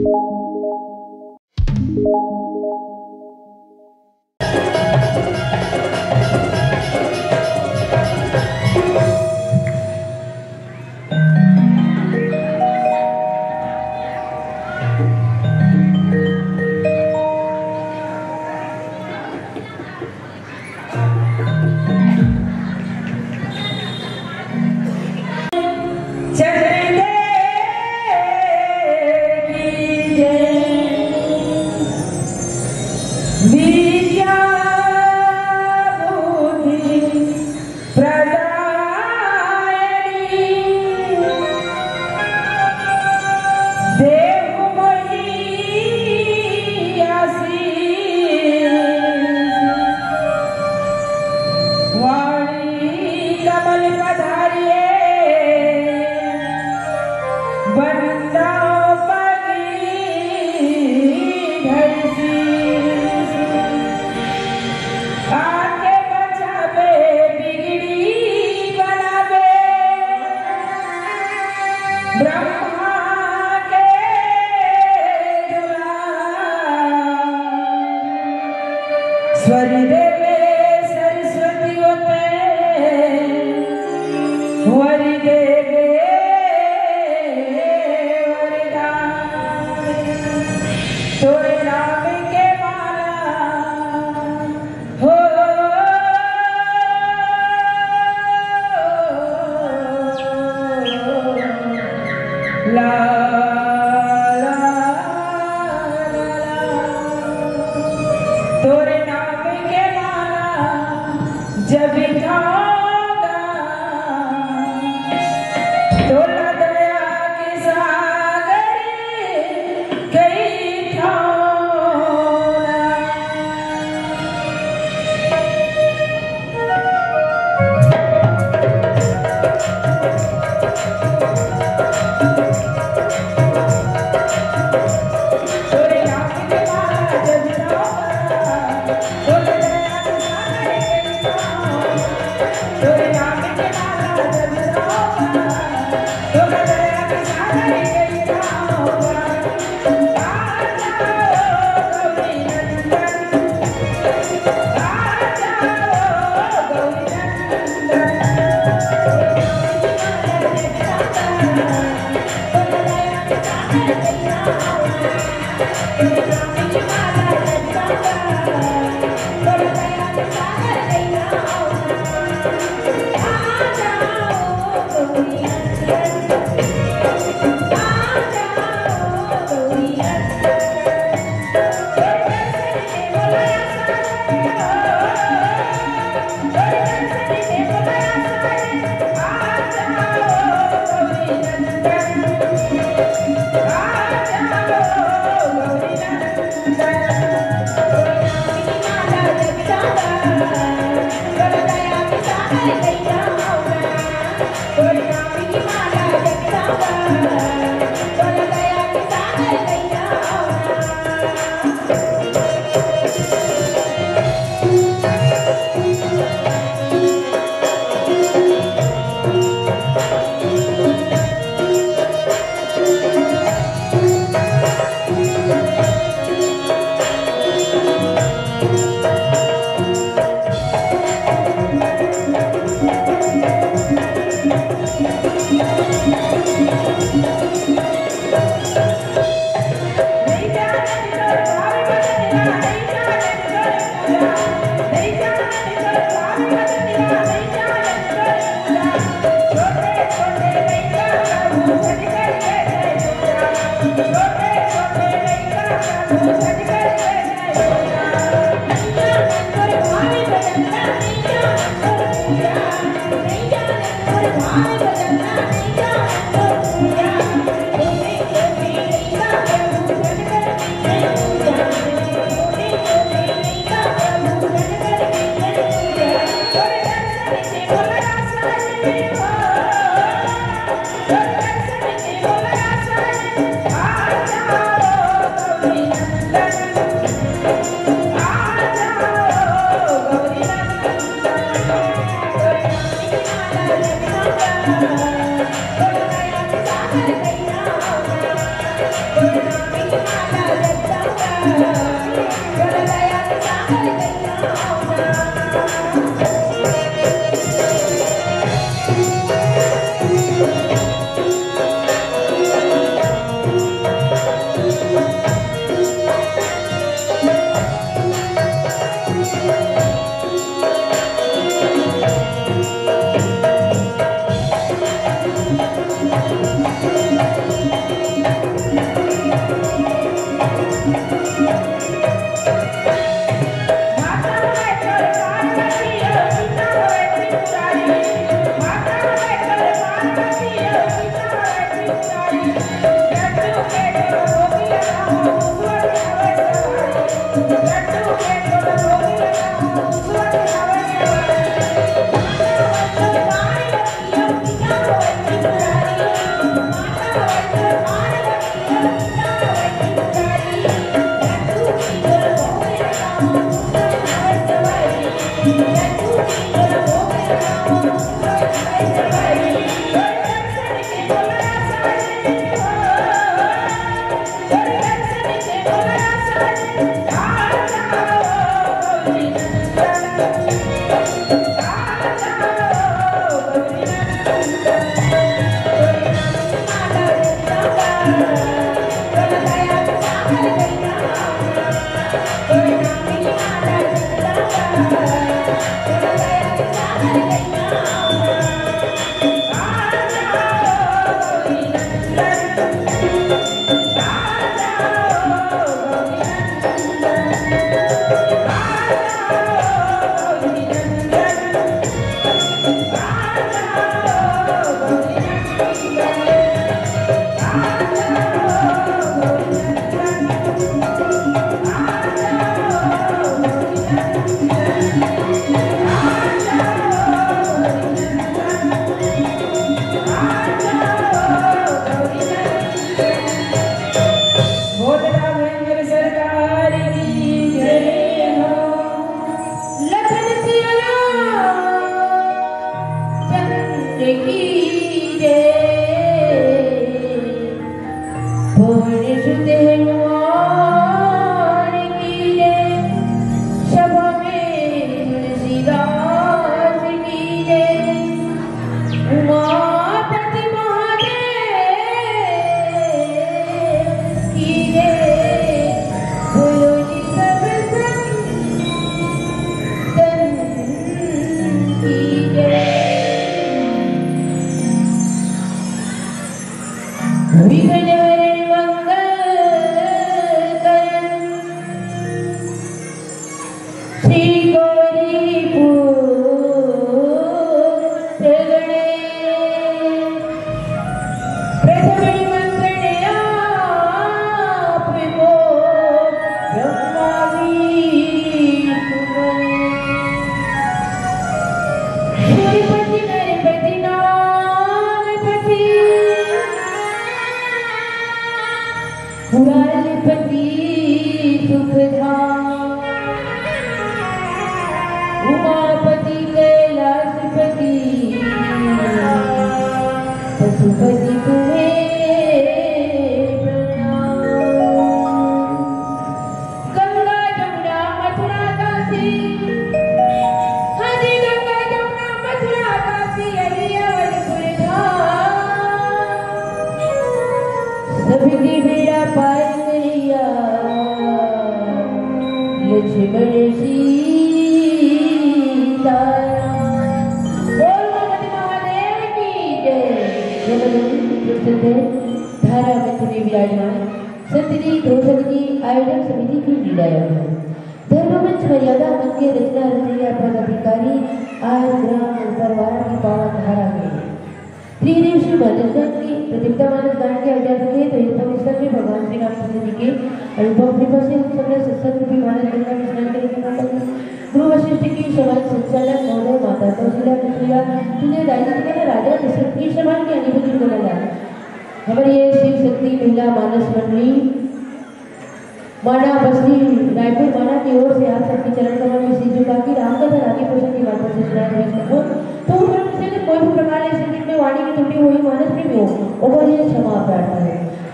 Thank you.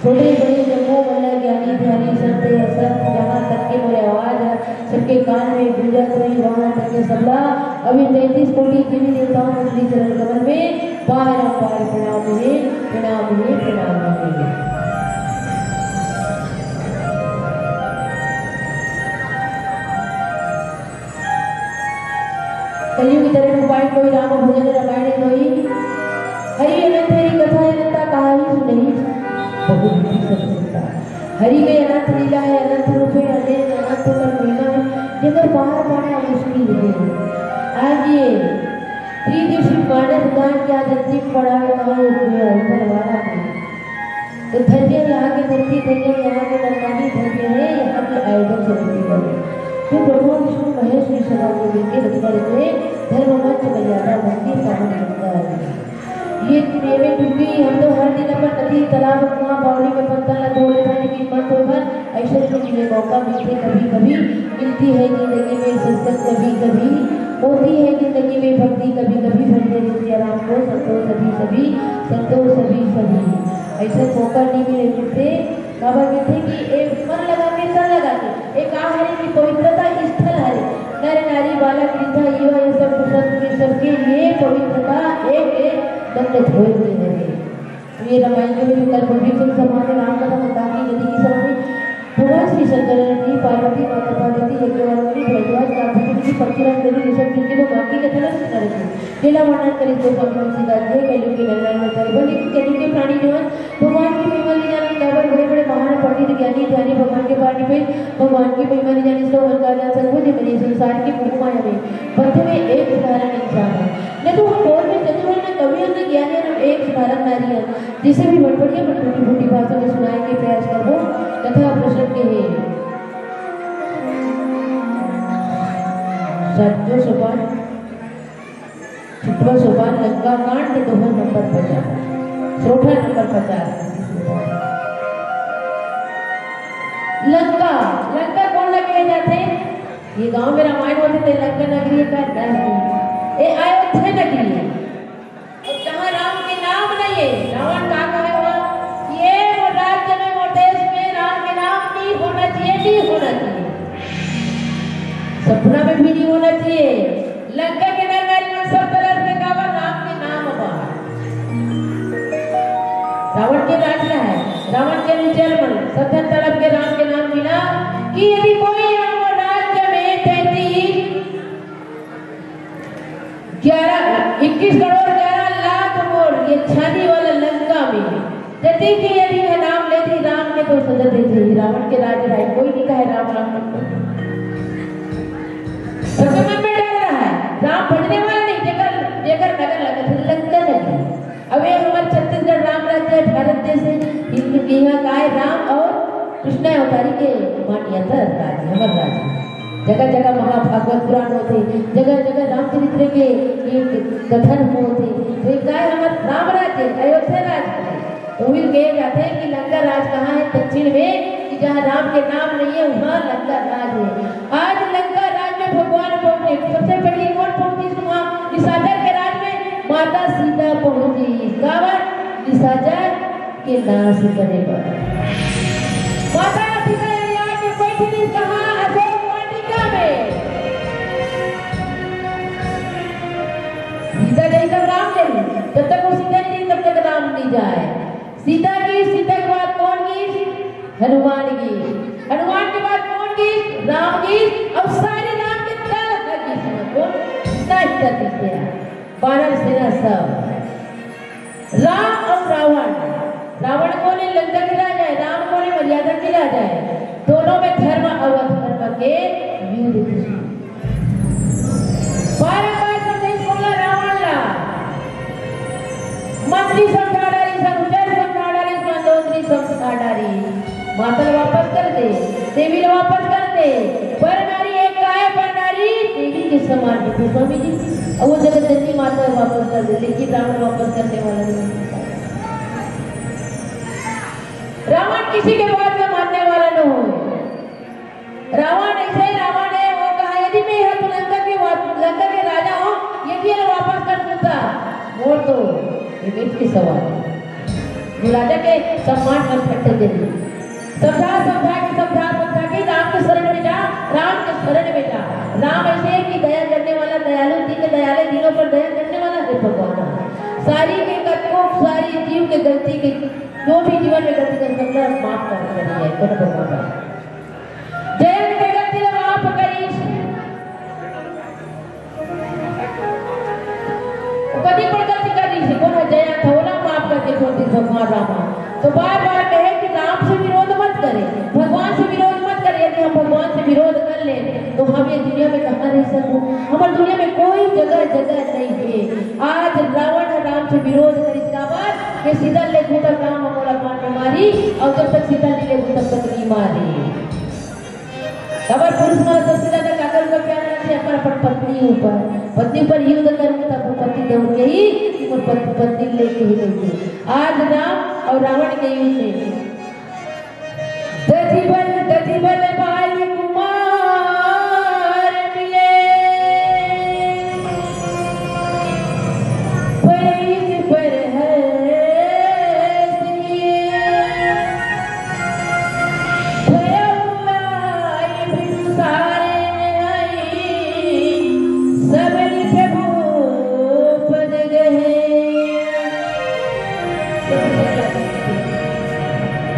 छोटे बड़े जम्मू वाला ज्ञानी ध्यानी संत असंत जहाँ तक के मेरे आवाज है सबके कान में गुंजत हुई वहाँ तक के सबला अभी 33 कोटि देवी देवताओं को श्री चरण कमल में पार प्रणाम है प्रणाम है प्रणाम है। कलियुग की तरह उपाय कोई राम भजन रामायण कोई हरि अनंत हरि कथा अनंता कहा ही सुनही बहु विधि सब सुनता हरि के अनंत लीला है अनंत रूप है अनेक अनंत कर महिमा है जिधर बाहर पाना मुश्किल है। आज ये त्रिदिशी मानस दान क्या अंतिम पड़ा है कहाँ ऊपर वाला है तो धन्य यहाँ के धरती धन्य यहाँ के नरकानी धन्य है यहाँ के आयोजन चलती है जो ब्रह्मा विष्णु महेश की सभा को लेकर रचना रहे धर्म मंच मर्यादा भक्ति पावन बनता है। ये मेरे डूबी हम तो हर दिन अपन नदी तालाब कुआं बावली में पत्थर न तोड़े थे लेकिन मन तो भर ऐसे तो मिले मौका मिलते कभी कभी मिलती है जिंदगी में सत्संग कभी कभी होती है जिंदगी में भक्ति कभी कभी भरते रहते राम को संतोष सभी सभी संतोष सभी सभी ऐसे मौका नहीं मिले मिलते बाबा कहते कि एक मन लगा के तन लगा के एक आहरे की पवित्रता स्थल हरे नर नारी बालक वृद्धा युवा ये सब कुशल के सबके लिए पवित्रता एक एक दंड छोड़ देने हैं। ये रामायण में जो कल भविष्य समाने राम कथा बताती नदी की समाने भगवान श्री शंकर ने पार्वती माता पार्वती यज्ञवल्लभ भरद्वाज कार्तिक की पक्षीराज देवी ऋषभ जी के वो बाकी कथा न सुना रहे केला वर्णन करे तो भगवान सीता जी कैलु के नंदन में करे बोले कि कैलु के प्राणी जो भगवान की महिमा ले जाने दावर बड़े बड़े महान पंडित ज्ञानी ध्यानी भगवान के पानी पे भगवान की महिमा ले जाने से उनका जान सद्बुद्धि बनी संसार के मोहमाया में पथ में एक साधारण इंसान है न तो हम बोल में चतुर न कवि न ज्ञानी न एक साधारण नारी है जिसे भी बड़बड़िया बटूटी फूटी भाषा में सुनाए के प्रयास करो कथा प्रश्न के हैं सत्य सोपान चित्वा सोपान लंका कांड दोहा नंबर 50 श्रोता नंबर 50 लंका लंका कौन लगे जाते ये गांव में रामायण होते थे लंका नगरी का डर नहीं ये अयोध्या नगरी है और जहाँ राम के नाम नहीं है रावण का कहे हुआ ये वो राज्य में वो देश में राम के नाम नहीं होना चाहिए सपना में भी नहीं होना चाहिए लंका के नगरी में सब तरह से काबा राम के नाम बाहर रावण के राज है रावण के विचार मन सत्य तड़प के राम के नाम मिला कि यदि कोई राज्य में 21 करोड़ 11 लाख मोड़ ये छानी वाला लंका में यदि कि यदि है नाम लेती राम के तो सजा देती रावण के राज है कोई नहीं कहे राम राम सबके मन में डर रहा है राम बढ़ने वाला नहीं जेकर जेकर नगर लगा लंका नगरी अब ये हमारे छत्तीसगढ़ राम राज्य भारत देश है इनके यहाँ का है राम और कृष्ण अवतारी के मान्यता राज्य हमारे राज्य जगह जगह महाभागवत पुराण होते जगह जगह रामचरित्र के ये कथन होते तो ये गाय हमारे राम राज्य अयोध्या राज्य है तो भी कहे जाते हैं कि लंका राज कहाँ है दक्षिण में कि जहाँ राम के नाम नहीं है वहाँ लंका राज है। आज लंका राज में भगवान पहुंचे सबसे पहले कौन पहुंची वहाँ निशाचर के राज में माता सीता पहुंची कावन निशाचर के नाश करे पर माता सीता आके बैठी थी कहाँ अशोक वाटिका में सीता नहीं तब राम नहीं जब तक वो सीता नहीं तब तक राम नहीं जाए सीता के बाद कौन की हनुमान की हनुमान के बाद कौन की राम की अब सारे राम के तरह की कौन नहीं करते हैं बानर सेना सब राम और रावण रावण को ने लंका गिरा जाए राम को ने मर्यादा गिरा जाए दोनों में धर्म अवधर्म के युद्ध बार-बार संदेश बोला रावण ला मंत्री समझाडारी संजय समझाडारी मंदोदरी समझाडारी मातल वापस कर दे देवी ने वापस कर दे पर नारी एक काय पर नारी देवी के समान है स्वामी जी और वो जगत जननी माता वापस कर दे लेकिन रावण वापस करने वाला नहीं रावण किसी के बात में मानने वाला न हो रावण ऐसे रावण है वो कहा यदि मैं यह तो लंका के राजा हूँ यदि वापस कर दूंगा वो तो ये बीच की सवाल राजा के सम्मान मत फटे दे समझा के राम के शरण में जा, राम के शरण में जा। राम ऐसे कि दया करने वाला, दयालु दीन दयाले, दिनों पर दया करने वाला है भगवान। सारी के को सारी जीव के गलती के जो भी जीवन में गलती कर सकता है माफ कर रही है कोन भगवान। जय के गलती माफ करी कभी पर गलती कर रही है कोन जया थोड़ा माफ करके छोड़ दी भगवान राम। तो बार-बार कहे कि राम से विरोध मत करे, भगवान से विरोध मत करे। यदि हम भगवान से विरोध कर ले तो हम ये दुनिया में कहाँ रह सकूं? हमारी दुनिया में कोई जगह नहीं है। आज रावण राम से विरोध कर इसका बाद कि सीता ले घूटा काम मोला मान मारी और जब तक सीता ले तब तक नहीं मारी। खबर पुरुष मारा सबसे ज्यादा काकल का प्यार रहती है अपना पत्नी पर युद्ध करूँ तब पति दौड़ के ही पत्नी लेके ही लेके। आज राम और रावण के युद्ध में दधिबल भाई कुमार मिले, पैज पर है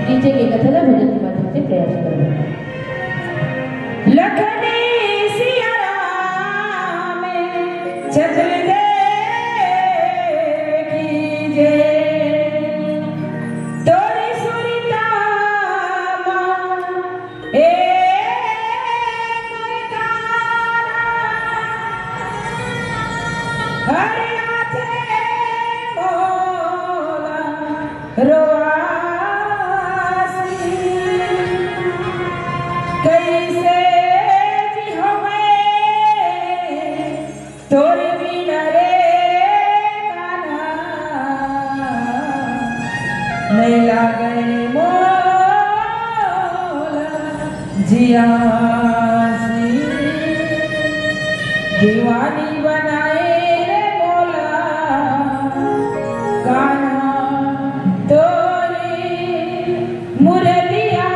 नीचे की कथा ना भजन के माध्यम से प्रयास करें। लखने सिया राम चतुर कीजे तोरी सुरिता ए हरियाथे मोला रोआ कैसे जी हमें तोर बिना रे गाना नहीं लागे मोला जियासी दीवानी बनाए रे मोला गाना तोरी मुरलिया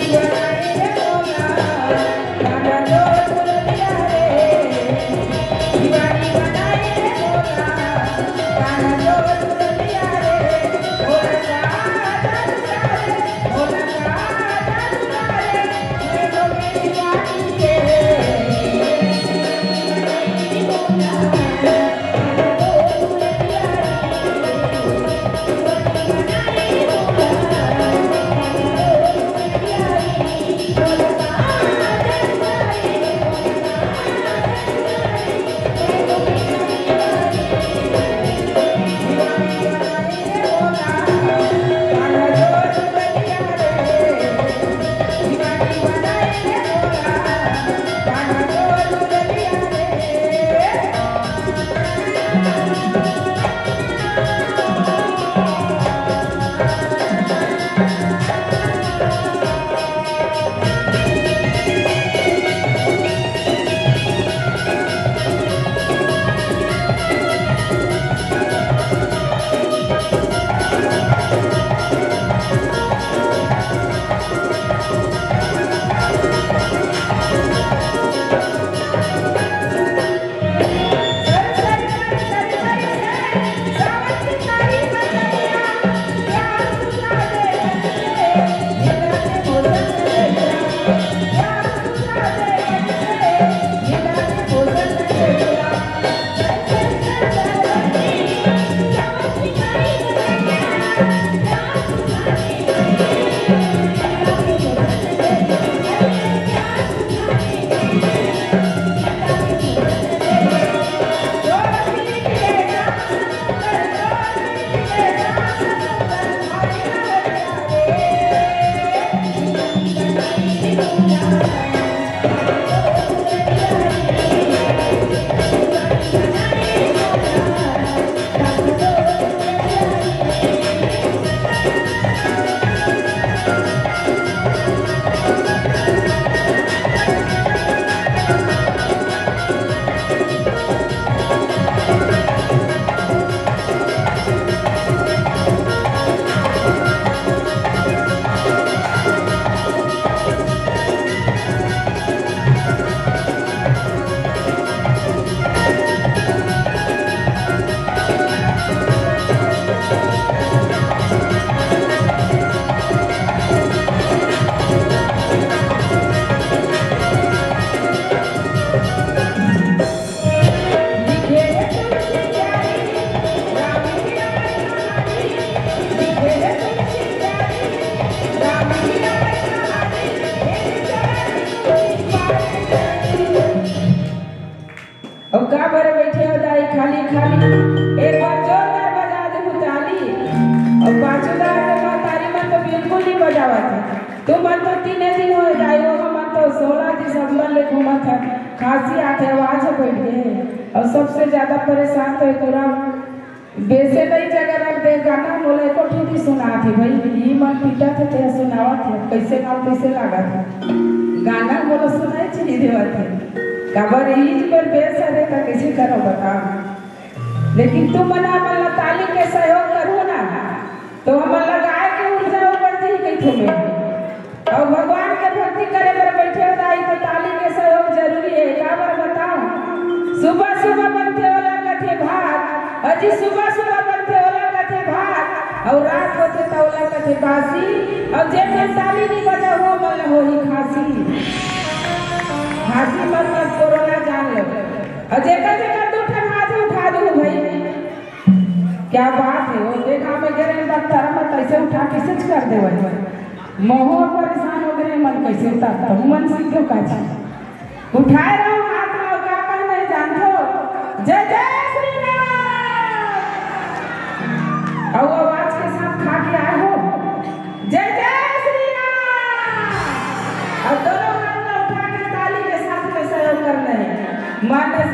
Yeah. घूमत है, खांसी आते आवाज बैठ गए और सबसे ज्यादा परेशान तो तोरा बेसे नहीं जगह रख दे गाना बोले को ठीक सुना थे भाई ये मन पीटा थे ते सुनावा थे कैसे काम कैसे लगा था गाना बोलो सुनाई चली देवा थे कबर ईज पर बेसरे का कैसे करो बता। लेकिन तुम मना मल्ला ताली के सहयोग करो ना तो हम लगाए के ऊर्जा ऊपर जी गई तुम्हें और भगवान के भक्ति करे पर बैठे होताई तो ताली के सहयोग जरूरी है। काबर बताओ सुबह सुबह बनते होला कथे भात अजी सुबह सुबह बनते होला कथे भात और रात होते तौला कथे बासी और जे मन ताली नहीं बजा वो मन हो ही खांसी खांसी मन मत कोरोना जान लो और जेकर जेकर दो ठन हाथ उठा दो भाई क्या बात है। वो देखा में गिरे डॉक्टर मत ऐसे उठा के सच कर दे भाई मोह परेशान हो गए मन कैसे उतारता हूँ मन सीखो का उठाए रहो हाथ में क्या कहना जानते जय जय श्री राम और आवाज के साथ खा के आए हो जय जय श्री राम और दोनों हाथ में उठा के ताली के साथ में सहयोग करना है मानस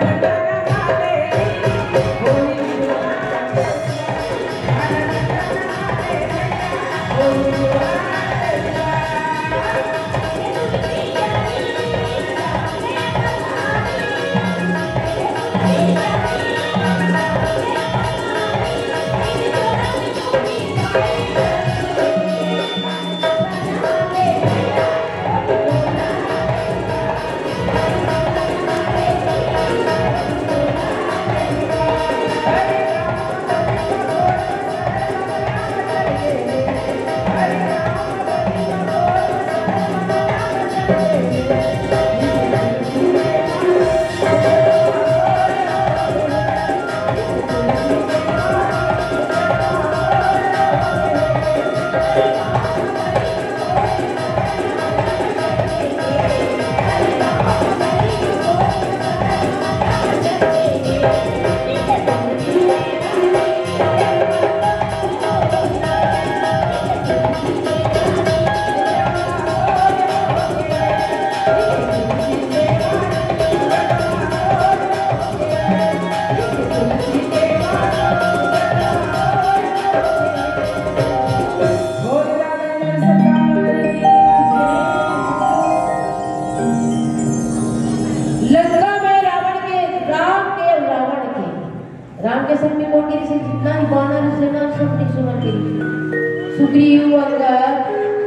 राम के संग में कौन गिरी से जितना ही बानर सेना सब निशुमन गिरी सुग्रीव अंगद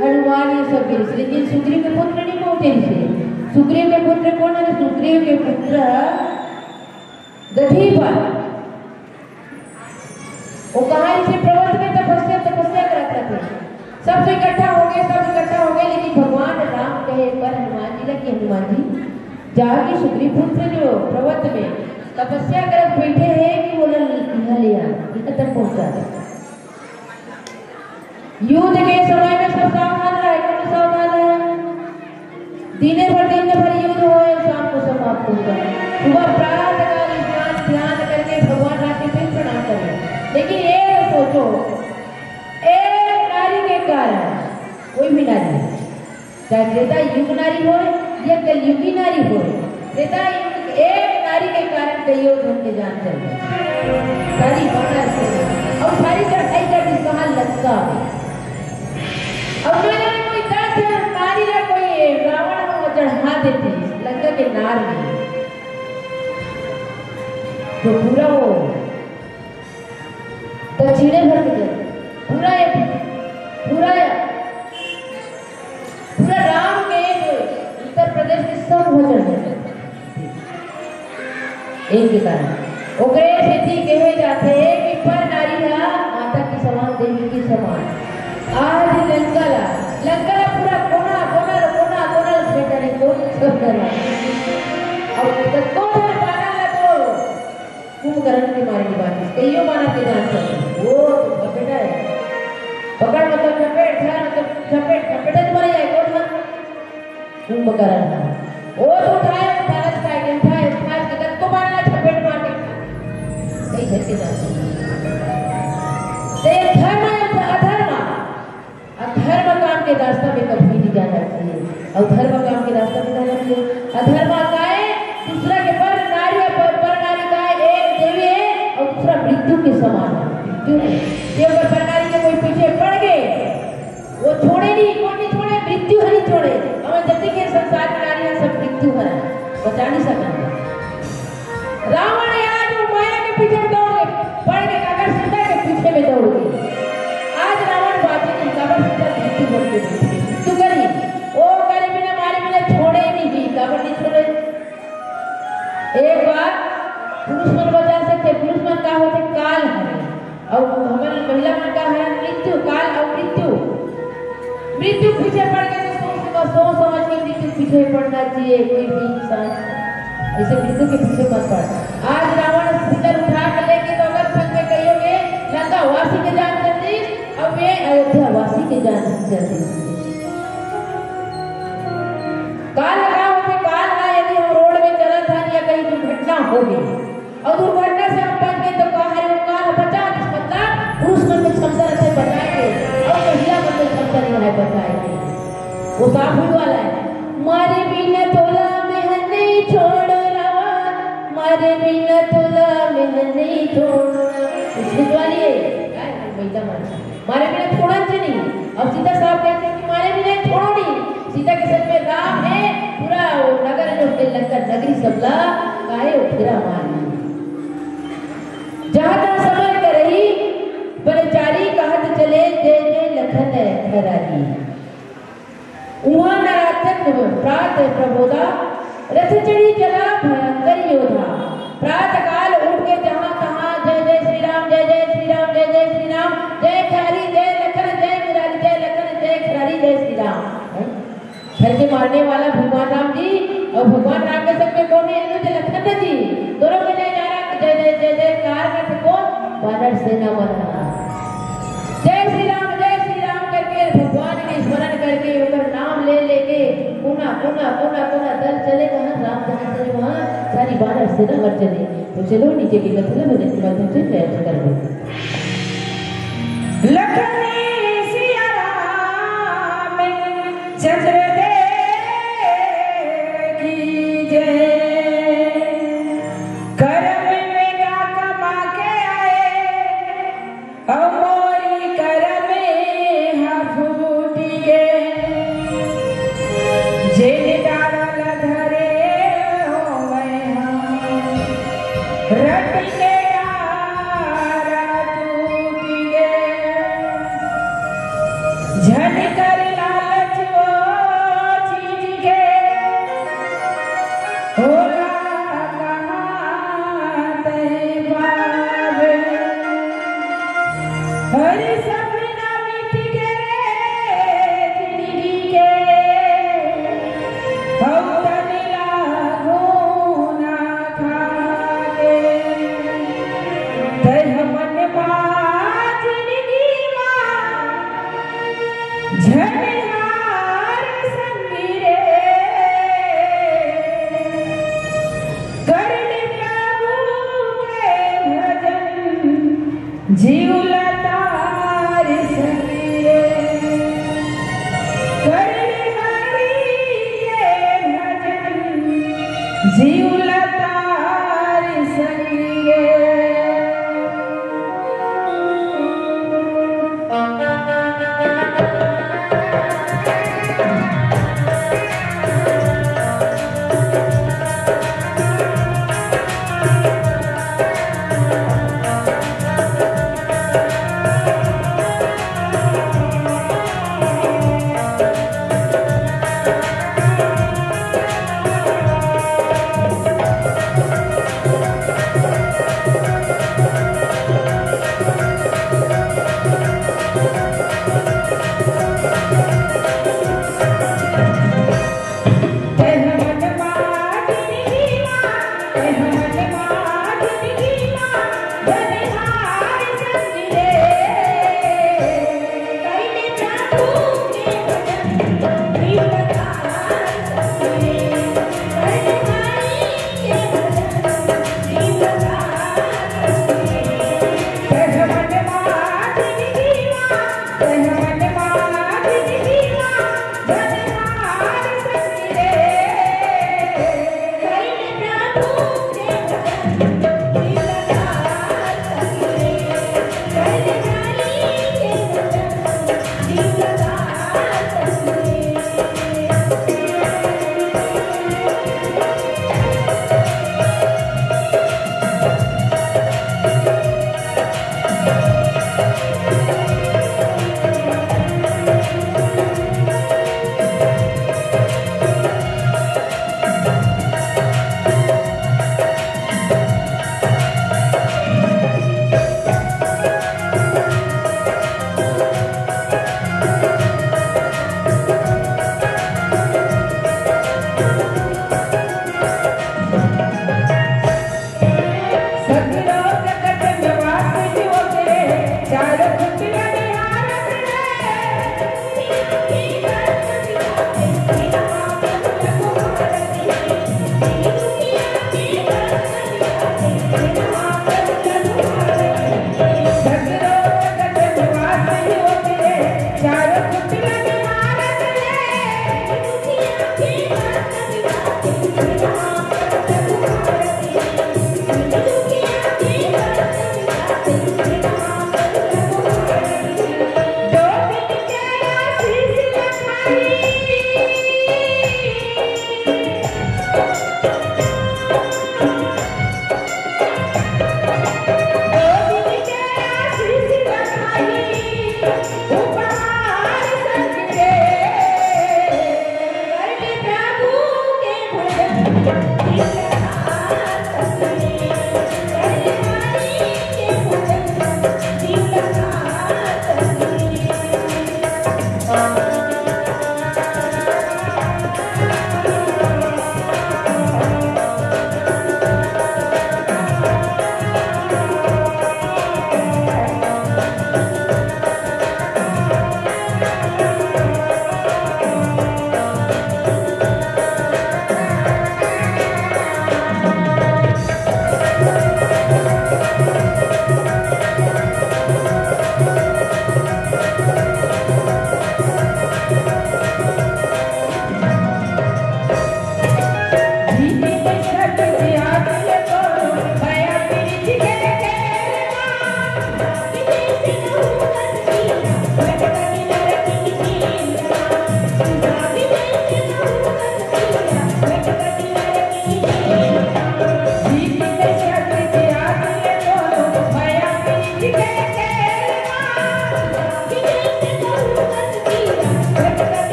हनुमान ये सब गिरी से लेकिन सुग्रीव के पुत्र नहीं मोटे से सुग्रीव के पुत्र कौन है सुग्रीव के पुत्र दधीपन वो कहा इसे पर्वत में तपस्या करते थे सब इकट्ठा हो गए लेकिन भगवान राम कहे पर हनुमान जी लगे हनुमान जी जाके सुग्रीव पुत्र जो पर्वत में तपस्या कर बैठे हैं कि वो यहाँ ले यहाँ तक पहुंचा युद्ध के समय में सब सावधान रहे कौन सावधान रहे दिन भर युद्ध हो शाम को समाप्त हो जाए सुबह प्रातः काल स्नान ध्यान करके भगवान राम के फिर प्रणाम करें। लेकिन ये सोचो एक नारी के कारण कोई भी नारी चाहे त्रेता युग नारी हो या कलयुगी नारी हो त्रेता एक नारी के कारण कई धन के जान चल सारी और सारी चढ़ाई कर जिसका हाल लंका और मैंने कोई दर्द नारी ने कोई रावण को चढ़ा देते लंका के नार में तो पूरा वो दक्षिणे भर के पूरा राम के उत्तर प्रदेश के सब हो चढ़ एक के कारण ओकरे खेती कहे जाते हैं कि पर नारी है माता की समान देवी की समान आज लंका पूरा कोना बेटा ने को सब करा और तो पाना है तो कुंभकर्ण के मारे की बात कईयों माना के जान सकते वो तो बेटा है पकड़ मतलब चपेट मर जाए कौन कुंभकर्ण वो तो उठाए भारत का उठाए को मारना चपेट मार के नहीं झटके जाते ते धर्म काम के रास्ता में कभी नहीं जाना चाहिए और धर्म काम के रास्ता में जाना चाहिए अधर्मा गाय दूसरा के पर नारी पर नारी गाय एक देवी है और दूसरा मृत्यु के समान है। मृत्यु है ये अगर पर नारी के कोई पीछे पड़ गए वो छोड़े नहीं, कौन नहीं छोड़े, मृत्यु हरी छोड़े। हम जति के संसार में नारियां सब मृत्यु हरा बचा नहीं सकते। रावण आज वो माया के पीछे दौड़ गए, पड़ गए अगर सीता के पीछे में दौड़ गए। आज रावण बाजी नहीं काबर सीता मृत्यु बोल के तू करी ओ करी बिना मारे बिना छोड़े नहीं काबर नहीं छोड़े। एक बार पुरुष मन बचा सकते, पुरुष मन का होते काल है और हमारे महिला मन का है मृत्यु। काल और मृत्यु, मृत्यु पीछे पड़ गए तो सोच समझ के मृत्यु पीछे पड़ना चाहिए कोई भी इंसान, ऐसे मृत्यु के पीछे मत पड़। आज रावण सिर उठा कर लेके तो अगर संग में कहियोगे लंका वासी के जान चलती और वे अयोध्या वासी के जान चलती। काल लगा होते काल ना यदि हम रोड में चला था या कहीं दुर्घटना हो गई और दुर्घटना से हम बच गए तो कहा है काल बचा जिस मतलब पुरुष मन में क्षमता रहते बचाएंगे और महिला मन में क्षमता नहीं है बचाएंगे। वो साबुन वाला है मारे बिना तोला में नहीं छोड़ रावण, मारे बिना तोला में नहीं छोड़ इसलिए वाली है महिला मन मारे बिना छोड़ा नहीं। अब सीता साहब कहते हैं कि मारे बिना छोड़ो नहीं। सीता के सच में राम है पूरा वो नगर जो के लंका नगरी सबला काहे उठेरा मारी जहां तक समझ कर रही परचारी कहत चले जय जय लखन खरारी। उहाँ नरातक प्रात प्रबोधा रथ चढ़ी चला भयंकर योधा। प्रात काल उठ के जहां तहां जय जय श्री राम जय जय श्री राम जय जय श्री राम जय खरारी जय लखन जय मुरारी जय लखन जय खरारी जय श्री राम। घर के मारने वाला भगवान राम जी और भगवान राम के संग में कौन है अनुज लखन जी दोनों के जय जय जय जय कार करते कौन वानर सेना वाला जय श्री राम करके भगवान के स्मरण करके ऊपर नाम ले लेके पुना पुना पुना पुना दल चले कहाँ राम जहाँ चले वहाँ सारी वानर सेना मर चले। तो चलो नीचे की कथन भजन के माध्यम से प्रयास कर लो। चंद्र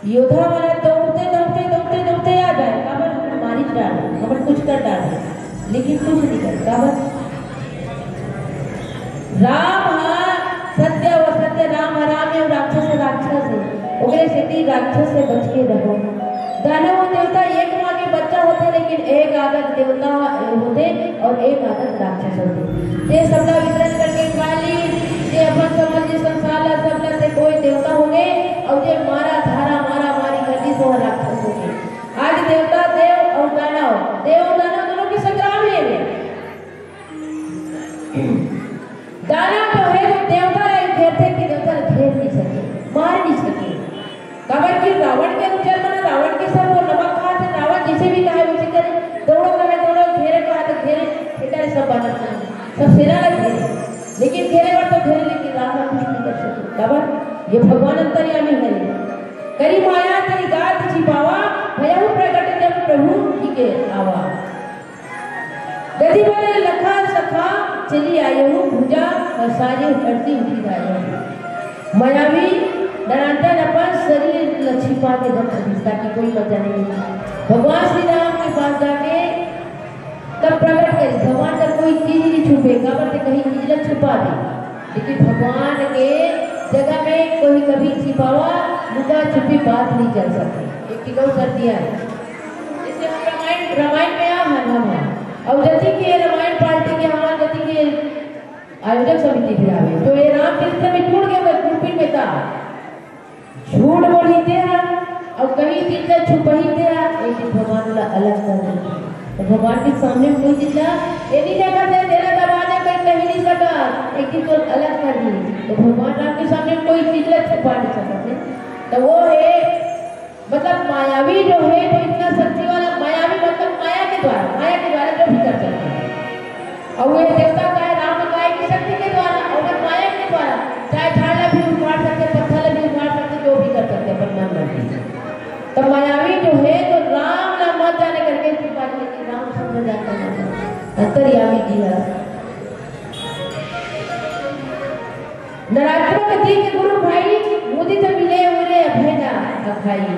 योद्धा वाला दौड़ते दौड़ते दौड़ते दौड़ते आ जाए काबर मारी डाले काबर कुछ कर डाले लेकिन कुछ नहीं कर काबर राम हाँ सत्य व सत्य राम राम है राक्षस राक्षस है ओकरे सेती राक्षस से बच के रहो। दानव और देवता एक माँ के बच्चा होते लेकिन एक आदत देवता होते और एक आदत राक्षस होते। ते सबला वितरण करके खाली जे अपन समझ जे संसार ला सबला ते कोई देवता हो गए और जे मारा धारा मारा मारी करती तो राक्षस हो गए। आज देवता देव और दानव दोनों की संग्राम है। दानव जो है वो देवता घेरते कि देवता घेर नहीं सके मार नहीं सके काबर की रावण के अनुसार माना रावण के सब वो नमक खा थे रावण जिसे भी कहा वैसे करे दौड़ो घेरे कहा तो घेरे बेटा सब बात सब सेना लगे लेकिन घेरे बार तो घेरे लेकिन राम कुछ नहीं कर सके काबर ये भगवान अंतर्यामी है। करी माया तेरी गात छिपावा भयहु प्रकट जब प्रभु जी के आवा गति बोले लखा सखा चली आयो भुजा और सारे हरती उठी आयो मायावी डराता अपन शरीर छिपा के रख दिखता कि कोई मजा नहीं। भगवान श्री राम के पास जाके तब प्रकट करी भगवान का कोई चीज नहीं छुपेगा बट कहीं चीज छुपा दे लेकिन भगवान के जगह में कोई कभी छिपावा लुका छुपी बात नहीं चल सकती। एक टिकाऊ कर दिया है जैसे हम रामायण में हम और जति के रामायण पार्टी के हमारे जति के आयोजक समिति भी आवे तो ये रामचरित्र में छूट गया ग्रुपिंग में था झूठ बोली तेरा और कहीं चीज का छुपाई तेरा एक भगवान वाला अलग कर दे तो भगवान के सामने कोई चीज ये नहीं देखा था तेरा दबाने कोई कहीं नहीं सका एक चीज तो अलग कर दी तो भगवान राम के सामने कोई चीज छुपा नहीं सकते तो वो है मतलब मायावी जो है तो इतना शक्ति वाला मायावी मतलब माया के द्वारा जो भी कर सकते हैं और वो देवता का है राम का है की शक्ति के द्वारा और माया के द्वारा चाहे झाड़ा भी उखाड़ सकते पत्थर भी उखाड़ सकते जो भी कर सकते अपन मन रखते तो मायावी जो है तो राम ना मत जाने करके छुपा लेकिन राम समझ जाता है अंतर्यामी जी है। नरात्मक गति के गुरु भाई मुदित मिले उरे अभेदा अखाई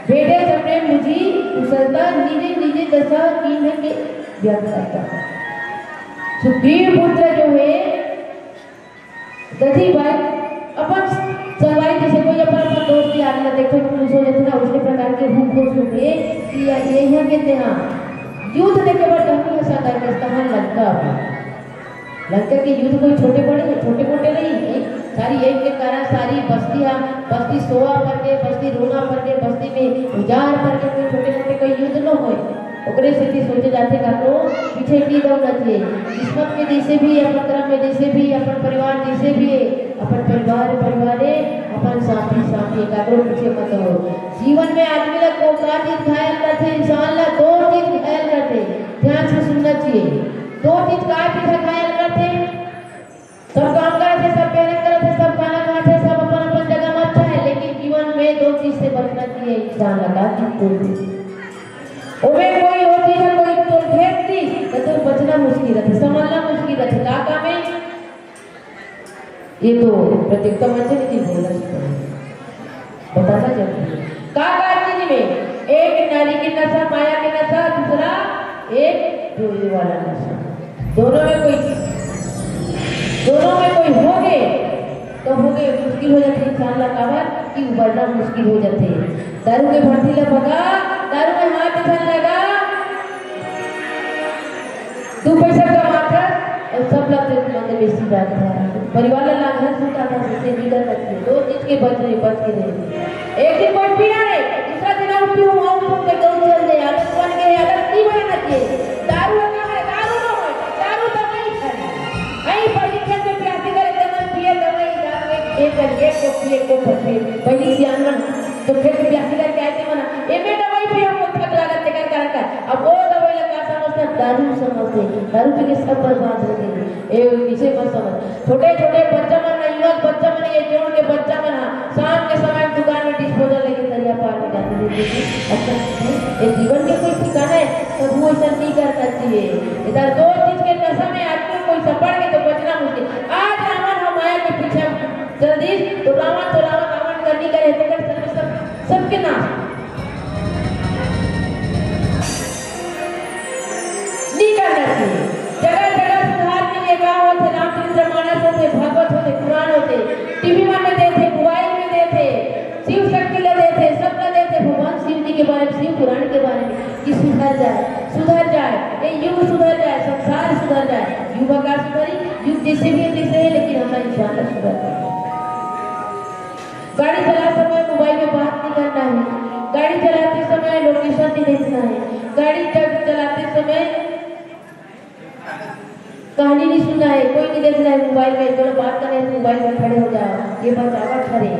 बेटे सबने मुझी कुशलता निजे निजे दशा कीन के व्यक्त करता। सुग्रीव पुत्र जो है दधी भाई अपन सवाई जैसे कोई अपन दोस्त यार ना देखो पुलिस हो जाते ना उसके प्रकार के भूख खोज हुए कि ये यहाँ कहते हैं युद्ध देखे बार कहीं ऐसा करके इस्तेमाल लंका के युद्ध कोई छोटे मोटे नहीं सारी एक के कारण सारी बस्ती सोआ पर के बस्ती रोना पर के बस्ती में उजाड़ पर के कोई छोटे मोटे कोई युद्ध न होए ओकरे से सोचे जाते का तो पीछे की दौड़ चाहिए किस्मत में जैसे भी अपन कर्म में जैसे भी अपन परिवार जैसे भी है अपन परिवार अपन साथी एकाग्रो पीछे मत हो। जीवन में आदमी लोग को का चीज घायल करते इंसान ला दो चीज घायल करते ध्यान से सुनना चाहिए दो चीज का पीछे घायल करते सब काम करते सब मेहनत करते सब खाना खाते सब अपन जगह में अच्छा है लेकिन जीवन में दो चीज से बचना चाहिए इंसान लगा कि ओवे कोई होती है कोई तो फेंकती तो बचना मुश्किल है संभालना मुश्किल है काका में ये तो प्रतियोगिता मंच नहीं बोलना चाहिए बताना जरूरी काका चीज में एक नारी की नशा माया की नशा दूसरा एक जोड़ी वाला नशा दोनों में कोई हो गए तो मुश्किल हो जाती है इंसान ला काबर कि उबरना मुश्किल हो जाते हैं। दारू के भट्टी ला भगा दारू में हाथ धन लगा 2 पैसा कमाकर और सब लगते मंदिर में सीधा था परिवार ला घर सुनता था जिससे निकल सकते दो चीज के बच के रहे एक दिन कोई पिया नहीं दूसरा दिन आप पियो वहां पे गौ चल जाए आदत बन गए आदत नहीं बनना चाहिए दारू का है दारू ना हो दारू तो नहीं खानी आई परीक्षा में प्यासी करे दवाई पिए दवाई दारू एक को पिए को पते पहली ध्यान में तो फिर प्यासी करके आते मना एमे दवाई पियो को थक लागत ते कर अब वो दवाई लगा समझता दारू समझते दारू पी के सब बर्बाद हो गए ए पीछे मत समझ छोटे बच्चा मन युवक बच्चा मन ये जोड़ के बच्चा मन शाम के समय दुकान में डिस्पोजल लेके दरिया पार में जाते थे अच्छा ये जीवन के कोई ठिकाना है तो वो ऐसा नहीं करना चाहिए इधर दो चीज के नशा में आदमी कोई सपड़ के तो बचना मुश्किल आज रावण हम माया के पीछे जल्दी तो रावण करनी करे सब सबके नाम सुधर जाए, ये युग सुधर जाए, संसार सुधर जाए। युग का सुधरी, युग जैसे भी जैसे है, लेकिन हमारा इंसान सुधर जाए। गाड़ी चलाते समय मोबाइल में बात नहीं करना है, गाड़ी चलाते समय लोकेशन नहीं देखना है, गाड़ी चलाते समय कहानी नहीं सुनना है, कोई नहीं देखना है मोबाइल में। थोड़ा बात करें तो मोबाइल में खड़े हो जाओ, ये बराबर खड़े।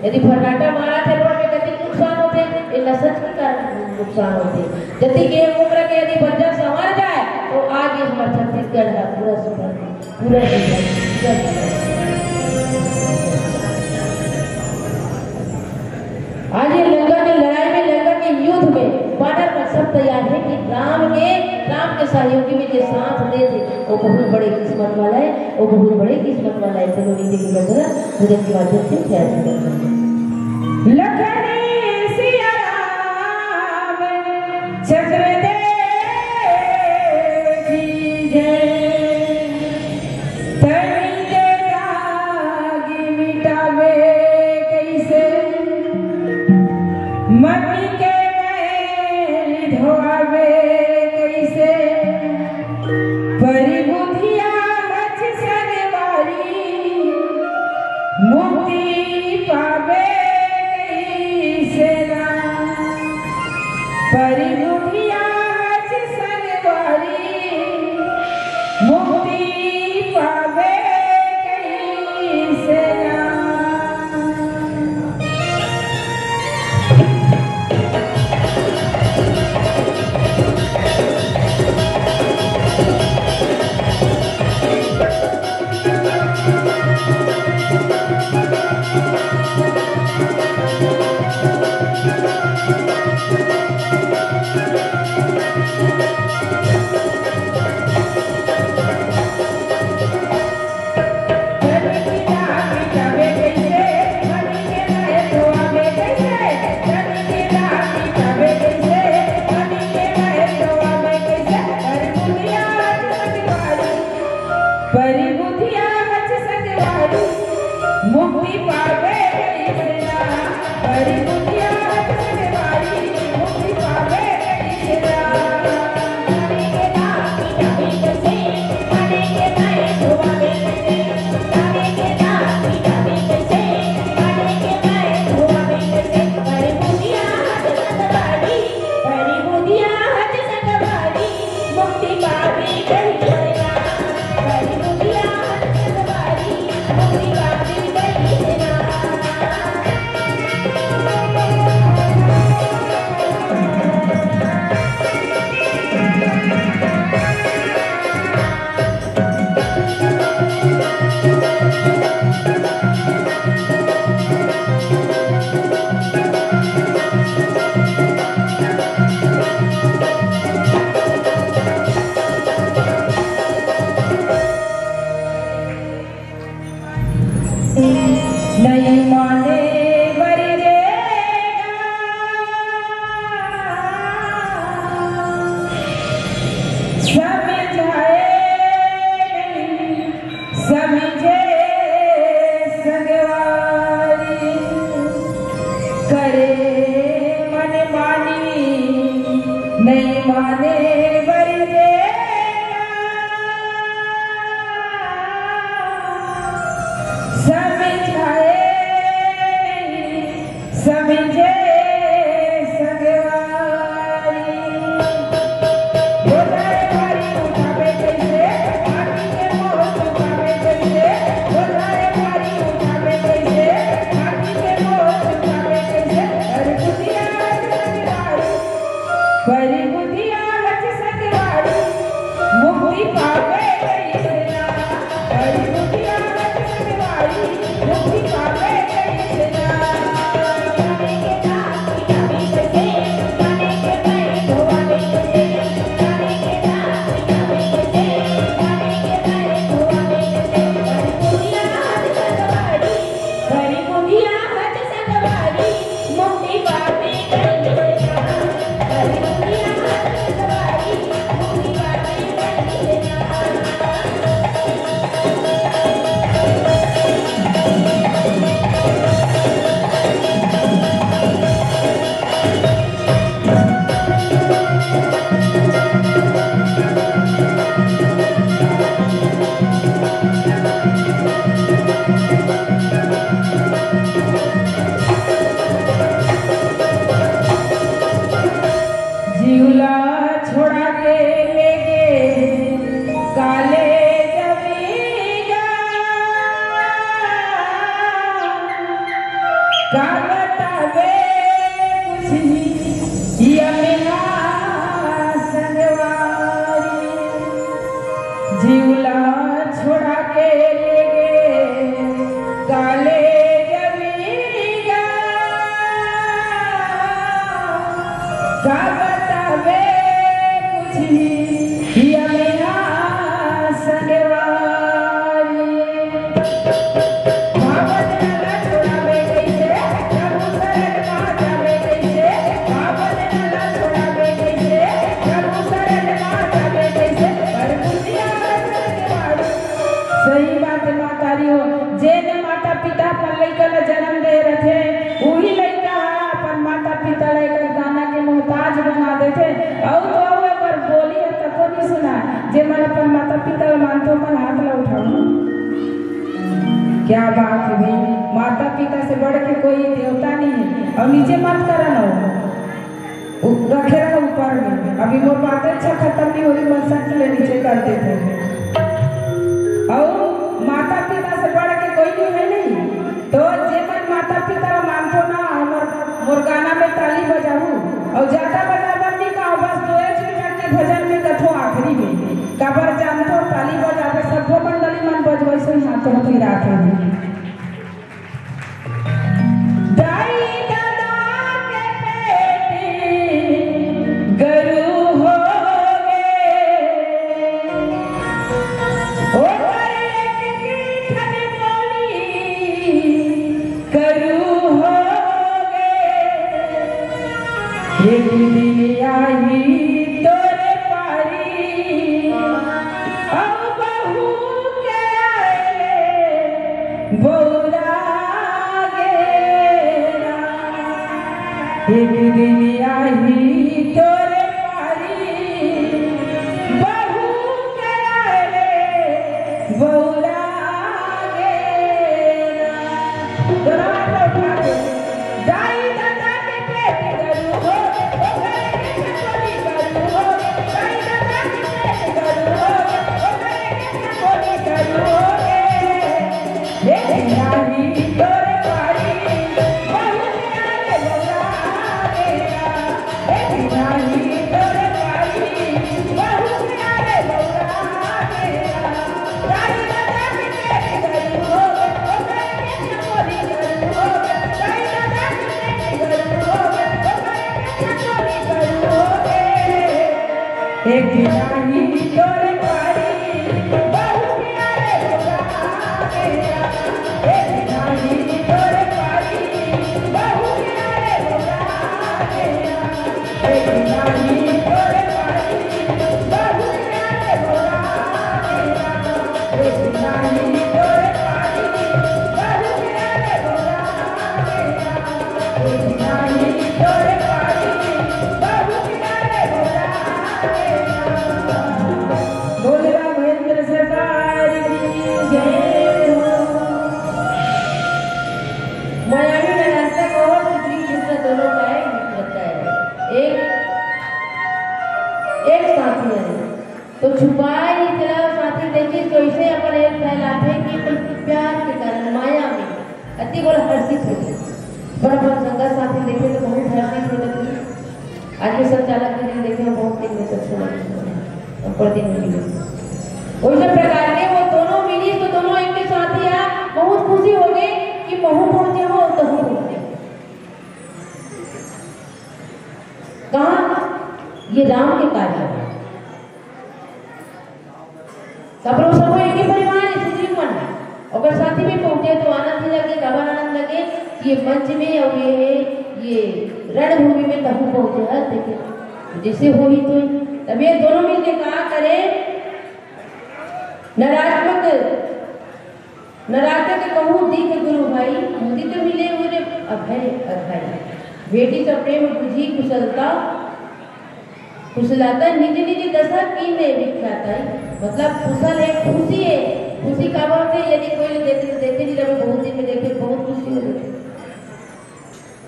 यदि फर्राटा मारा थे रोड में कति नुकसान होते, ये नशा के कारण नुकसान होते। यदि के उम्र के यदि बच्चा संवर जाए तो आज ये हमारा छत्तीसगढ़ है पूरा सुधर, पूरा आज ये लंका की लड़ाई में, लंका के युद्ध में वानर का सब तैयार है कि राम के सहयोगी में जो साथ दे थे वो बहुत बड़े किस्मत वाला है, वो बहुत बड़े किस्मत वाला है। चलो नीचे की गजरा भजन के माध्यम से क्या काले जमीगा का बतावे कुछ या मेरा संगवारी भावत नला छोड़ावे कैसे प्रभु शरण मां जावे कैसे भावत नला छोड़ावे कैसे प्रभु शरण मां जावे कैसे पर बुझिया संगवारी सही बात मातारी हो जेने माता पिता पर लइका जन्म दे रखे वही लइका अपन माता पिता लइका दाना के मोहताज बना देते और तो पर बोली तो कोनी सुना जे मन अपन माता पिता मानतो पर हाथ ला उठाओ क्या बात है भाई माता पिता से बढ़ के कोई देवता नहीं है और नीचे मत करा ना रखे रहो ऊपर में अभी वो बातें अच्छा खत्म नहीं हुई मन सच ले नीचे कर देते और माता पिता से बढ़ के कोई नहीं है नहीं तो जे मन माता पिता मानतो ना मोर गाना में ताली बजाऊ और ज्यादा बजावन नहीं का बस 2 मिनट के भजन में कथो आखिरी में कबर जानतो ताली बजावे सबो मंडली मन बजवै से हाथों की राखे दाई दादा के बेटी गरु हो गे ओ एक दिन आई तोरे पारी अब बहू के आए बौरा गेरा एक दिन आई तोरे पारी बहू के आए बौरा गेरा तोरा उठा दे दाई दादा के पेट करू हो एक दिनाही तोरे पारी बहु प्यारे बोला एक दिनाही तोरे पारी बहु प्यारे बोला एक दिनाही तोरे पारी बहु प्यारे बोला एक दिनाही तोरे पारी बहु प्यारे बोला एक दिनाही तोरे पारी बहु प्यारे बोला बोल राघवेंद्र सरकार की जय हो। मायावी नराधक और श्री कृष्ण दोनों का एक मित्रता है। एक साथी है तो छुपाए ही चला साथी देखिए तो इसे अपन एक फैलाते हैं कि प्यार के कारण माया में अति बड़ा हर्षित हो गया पर अपन संगा साथी देखे तो बहुत हर्षित हो जाती है। आज के संचालक के लिए देखे बहुत दिन में अच्छा लगे प्रतिदिन मिली उसी प्रकार के वो दोनों मिली तो दोनों एक के साथ ही बहुत खुशी हो गई कि महू पहुंचे हो तो हम पहुंचे कहा ये राम के कार्य है सब लोग सब एक ही परिवार है सुग्रीव मन अगर साथी में पहुंचे तो आनंद लगे खबर आनंद लगे ये मंच में और ये रणभूमि में तब पहुंचे है देखिए जैसे हुई तो तब ये दोनों मिलकर कहा करे नराधक कहूँ दीख गुरु भाई मोदी तो मिले हुए अभय अभय बेटी से प्रेम बुझी कुशलता निज निज दशा की ने विख्यात है मतलब कुशल है खुशी का बात है यदि कोई देखे नहीं रहे बहुत दिन में देखे बहुत खुशी हो जाती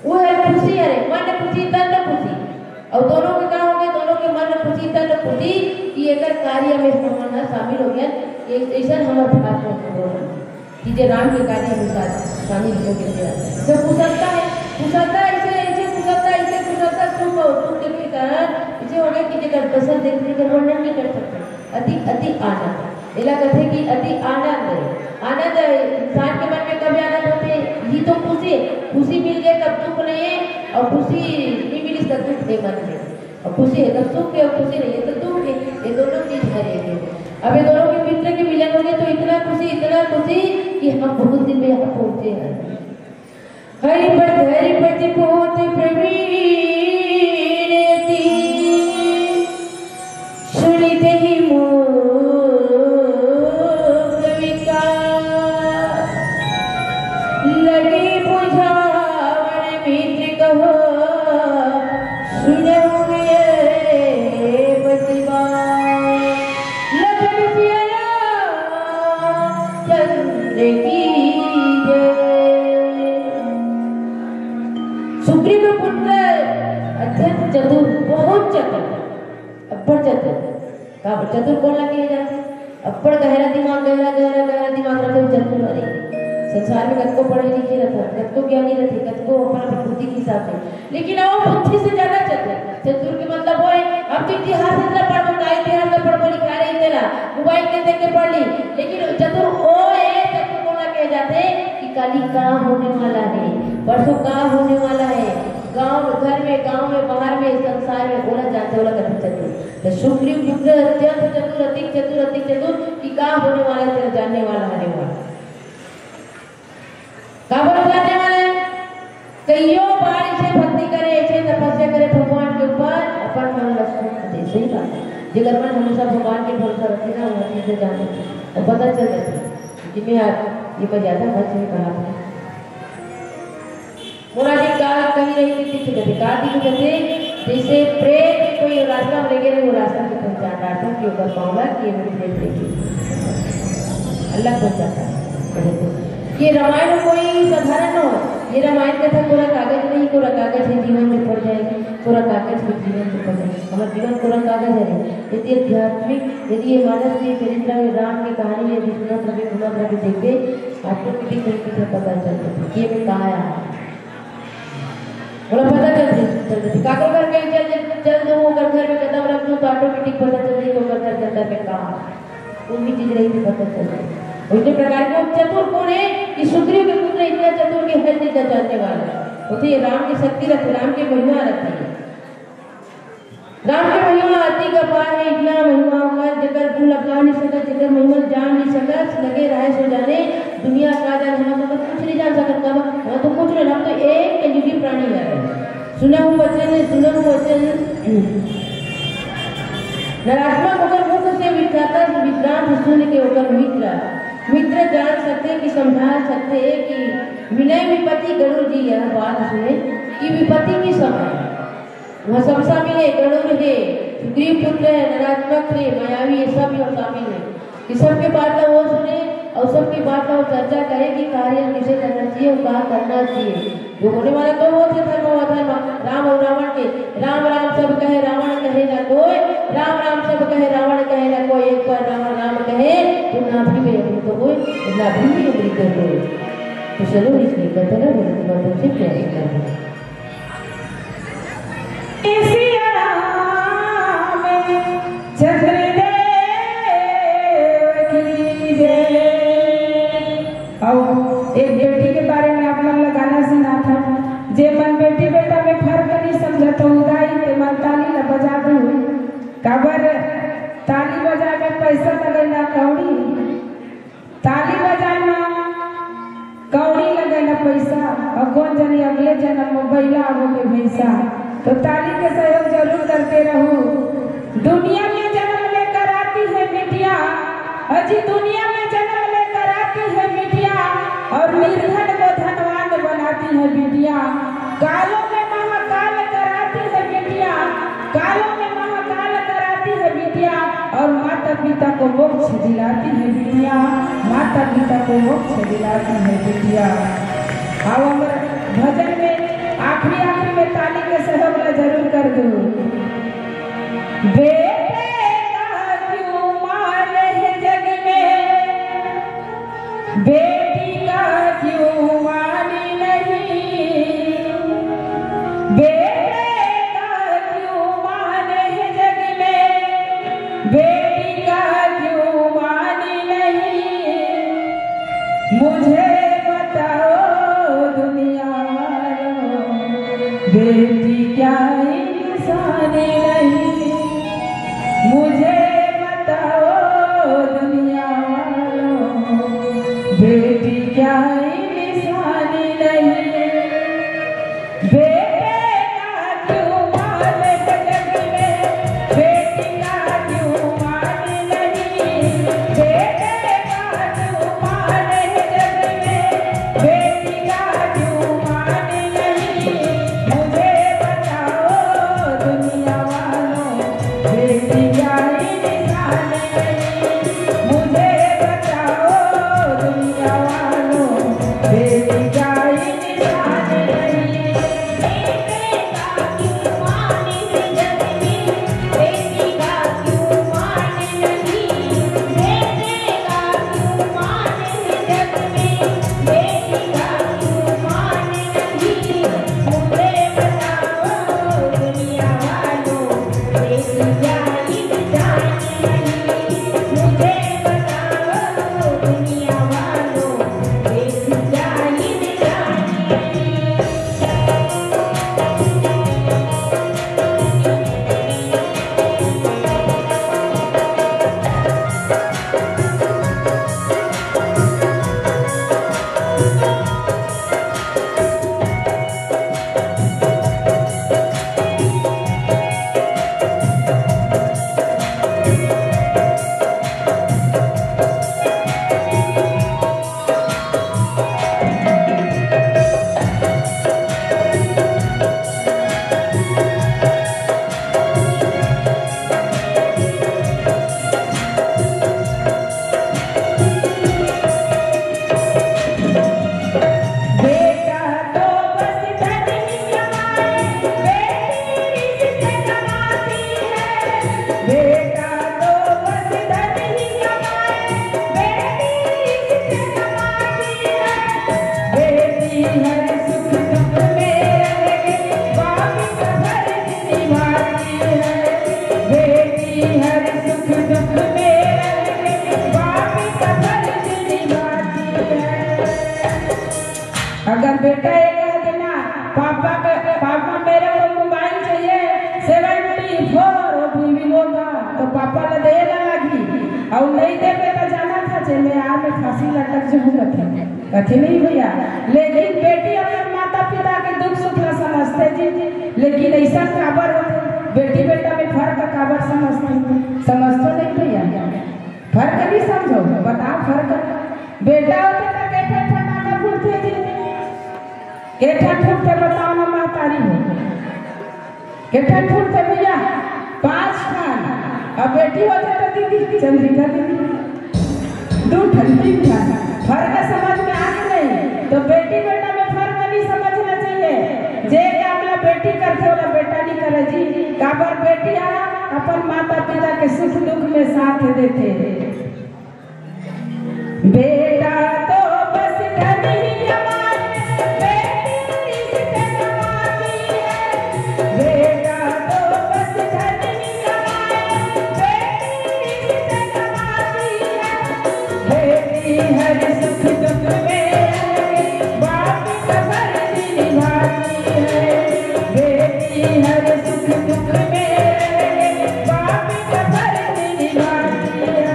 वो है खुशी है मन खुशी तन खुशी और दोनों के क्या हो गए दोनों के मन खुशी तन खुशी कि एक कार्य में हम शामिल हो गया ऐसा हमारे भाग कि जो राम के कार्य में शामिल हो गया जो कुशलता है कुशलता सुख के कारण इसे हो गया कि जगह दशा देखने का वर्णन नहीं कर सकते अति आनंद इला कथे की अति आनंद आनंद इंसान के मन में कभी आनंद होते ये तो खुशी मिल गई तब दुख नहीं है और खुशी नहीं मिली तब दुख है मन में और खुशी है तब सुख है और खुशी नहीं है तो दुख है ये दोनों चीज करेंगे अब ये दोनों के मित्र के मिलन हो गए तो इतना खुशी कि हम बहुत दिन में यहाँ पहुंचे हैं हरिपति पोत प्रवीण सुनिते ही लगे बुझावन मित्र कहो सुनोगे बतिवा लगन सिया चंद्र की जय। सुग्रीव पुत्र अत्यंत चतुर बहुत चतुर अब्बड़ चतुर चतुर कौन लगे जाते अब्बड़ गहरा दिमाग रखे चतुर अरे संसार में कद को पढ़े लिखे रहता कद को ज्ञानी रहते कद को अपना बुद्धि के हिसाब से लेकिन वो बुद्धि से ज्यादा चतुर के मतलब वो है अब तो इतिहास इतना पढ़ इतिहास में पढ़ लिखा रहे इतना मोबाइल के देख के पढ़ ली लेकिन चतुर वो है चतुर को ना कहे जाते कि काली का होने वाला है परसों का होने वाला है गांव घर में बाहर में संसार में बोला जाता बोला कथन चतुर तो सुग्रीव पुत्र अत्यंत चतुर अति चतुर कि का होने वाला है जानने वाला होने वाला जानने वाले कईयों बार इसे भक्ति करे इसे तपस्या करे भगवान के ऊपर अपन मन लक्ष्य दे सही बात है जिगर मन हमेशा भगवान के भरोसा रखे ना वो चीजें जाने और पता चल जाती कि मैं ये पर ज्यादा बात नहीं कहा मुरारी काल कहीं नहीं थी किसी कहते काल की कहते जैसे प्रेम में कोई रास्ता लेके वो रास्ता की पहचान रास्ता के ऊपर पाऊंगा कि ये प्रेम लेके अल्लाह पहुंचाता है ये रामायण कोई साधारण हो ये रामायण कथा पूरा कागज नहीं पूरा कागज है जीवन में पड़ जाएगी पूरा कागज में जीवन में पड़ जाएगी हमारा जीवन पूरा कागज है यदि आध्यात्मिक यदि ये मानस के चरित्र में राम की कहानी यदि सुना कभी देखे आपको किसी तरीके पता चलता है कि ये कहा है बोला पता चलती काको घर कहीं चल दो वो घर में कदम रख दूं तो ऑटोमेटिक पता चल जाएगी वो घर के अंदर में कहा कोई भी चीज रही थी पता चल जाएगी उसी प्रकार को चतुर कौन है कि सुग्रीव के पुत्र इतना चतुर के हर चीज जानने वाला वो तो ये राम की शक्ति रखते राम की महिमा रखती है राम की महिमा अति का पार है इतना महिमा हुआ जगह भूल लगा नहीं सका जगह महिमा जान नहीं सका लगे रहे सो जाने दुनिया का जाने हम तो कुछ नहीं जान सकता हम तो कुछ नहीं हम तो एक कलयुगी प्राणी है सुना हुआ वचन नरात्मक होकर मुख से विश्रांत सुन के होकर मित्र जान सकते कि समझा सकते कि विनय विपत्ति गरुड़ जी यह बात सुने कि विपत्ति की समय वह सब शामिल है गरुड़ है सुग्रीव पुत्र है नरात्मक है मायावी ये सब शामिल है कि सबके बात का वो सुने और सबकी बात का वो चर्चा करे कि कार्य किसे करना चाहिए और कहा करना चाहिए जो होने वाला तो वो थे धर्म राम और रावण के राम सब कहे रावण कहे ना कोई राम सब कहे रावण कहे ना कोई एक बार राम कहे तो नाभि में अमृत हो नाभि में अमृत हो तो चलो इसलिए कहते ना बोले तुमसे क्या एक बेटी के बारे में आप लोग गाना सुना था जे मन बेटी बेटा में फर्क नहीं समझा तो उदाई के मन ताली न बजा दू काबर ताली बजाए में पैसा लगे ना कौड़ी ताली बजाए में कौड़ी लगे ना पैसा और कौन जनी अगले जन्म में बैला हो के भैंसा तो ताली के सहयोग जरूर करते रहो दुनिया में जन्म लेकर आती है बेटिया अजी दुनिया में जन्म लेकर आती है बेटिया और निर्धन को धनवान बनाती है बेटिया कालों में महाकाल कराती है बेटिया कालों में महाकाल कराती है बेटिया और माता पिता को मोक्ष दिलाती है बेटिया माता पिता को मोक्ष दिलाती है बेटिया आओ भजन में आखिरी में ताली के सहयोग जरूर कर दो बेटे का क्यों मारे है जग में बेटी का क्यों मानी नहीं बेटे का क्यों माने है जग में बेटी का क्यों मानी मुझे बताओ दुनिया वालों, बेटी क्या इंसान नहीं। मुझे बताओ दुनिया वालों, बेटी क्या इंसान नहीं। बेटे का क्यों मान जग में, बेटी का क्यों मान नहीं। बेटे का क्यों मान जग में, बेटी का क्यों मान नहीं। मुझे बताओ दुनिया वालों, बेटी क्या इंसान नहीं। मुझे बताओ दुनिया वालों, बेटी क्या इंसान नहीं। अगर बेटा ये कह देना पापा मेरे को मोबाइल चाहिए 74 वीवो का, तो पापा ने दे लगी और नहीं दे पे तो जाना था चले आ में फांसी लटक जो कथे नहीं भैया। लेकिन बेटी अपने माता पिता के दुख सुख न समझते जी, लेकिन ऐसा काबर होते बेटी बेटा में फर्क काबर समझते नहीं भैया। फर्क नहीं समझो, बताओ फर्क। बेटा होते तो कैसे फटाका फूटते जी, कैसे फूटते बताओ ना महतारी हो, कैसे फूटते भैया 5 खान। अब बेटी होते तो दीदी चंद्रिका दीदी 2 ठंडी खान। फर्क समझ में आ नहीं, तो बेटी बेटा में फर्क नहीं समझना चाहिए। जे कामला बेटी करते वाला बेटा नहीं करे जी। काबर बेटी अपन माता पिता के सुख दुख में साथ देते। बेटा तो बस धन ही कमाए, बेटी रिश्ते कमाती है। बेटा तो बस धन ही कमाए, बेटी रिश्ते कमाती है। बेटी हर सुख दुख में बाप का फर्ज निभाती है। बेटी हर सुख दुख में बाप का फर्ज निभाती है।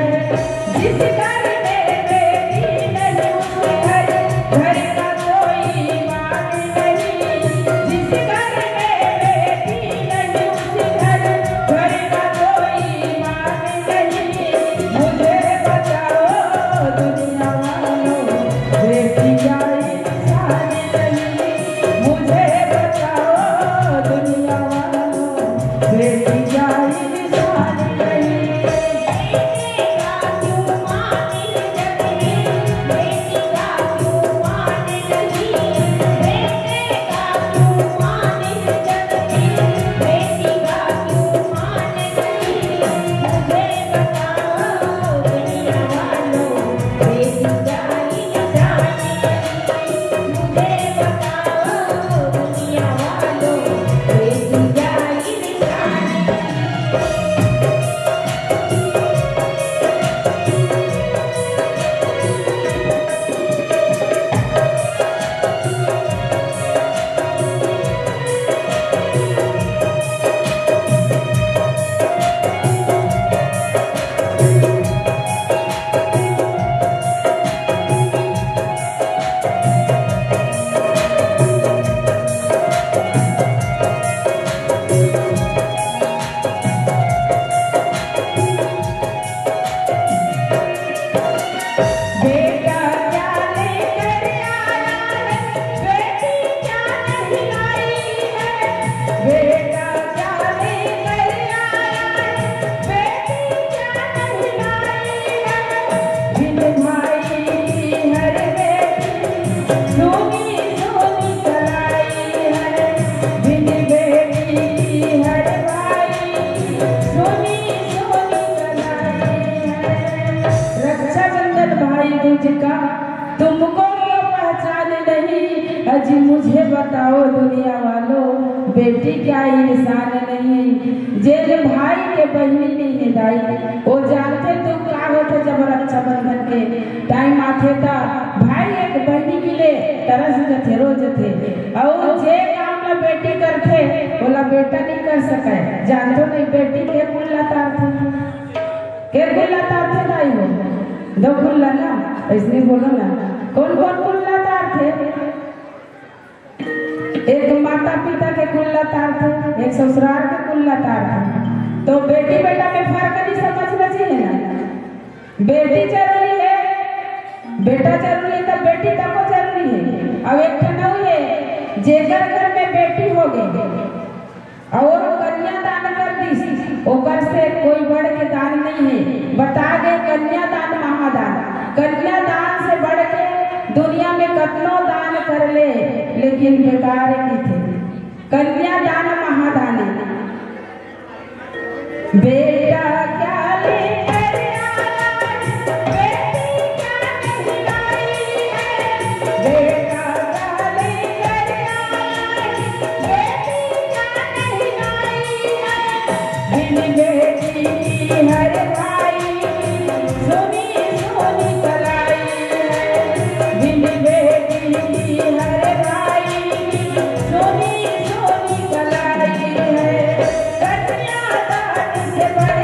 जिस घर में बेटी नहीं उस घर का कोई मान नहीं। जिस घर में बेटी नहीं उस घर का कोई मान नहीं। मुझे बताओ दुनिया वालों, तुमको क्यों पहचान नहीं, अजी मुझे बताओ दुनिया वालों, बेटी क्या इंसान नहीं। जेल भाई के बहनी नहीं दाई, वो जानते तो क्या होते जब रक्षाबंधन के टाइम आते था, भाई एक बहनी के लिए तरस थे रोज थे, और जे काम ला बेटी करते बोला बेटा नहीं कर सके। जानते नहीं बेटी के कुल्ला तार थे, के कुल्ला तार थे दाई हो दो कुल्ला ना, ऐसे बोलो ना कौन कौन कुल्ला तार थे। एक माता पिता के कुल्ला तार थे, एक ससुराल के कुल्ला तार थे। तो बेटी बेटा में फर्क नहीं समझना चाहिए ना, बेटी जरूरी है, बेटा जरूरी है, तब बेटी तब को जरूरी है। अब एक ठनऊ है जेकर घर में बेटी हो गई और कन्या दान कर दी, ओकर से कोई बढ़ के दान नहीं है। बता दे कन्यादान महादान, कन्यादान से बढ़ के दुनिया में कतनो दान कर ले लेकिन बेकार की थे। कन्यादान महादान, बेटा क्या ले से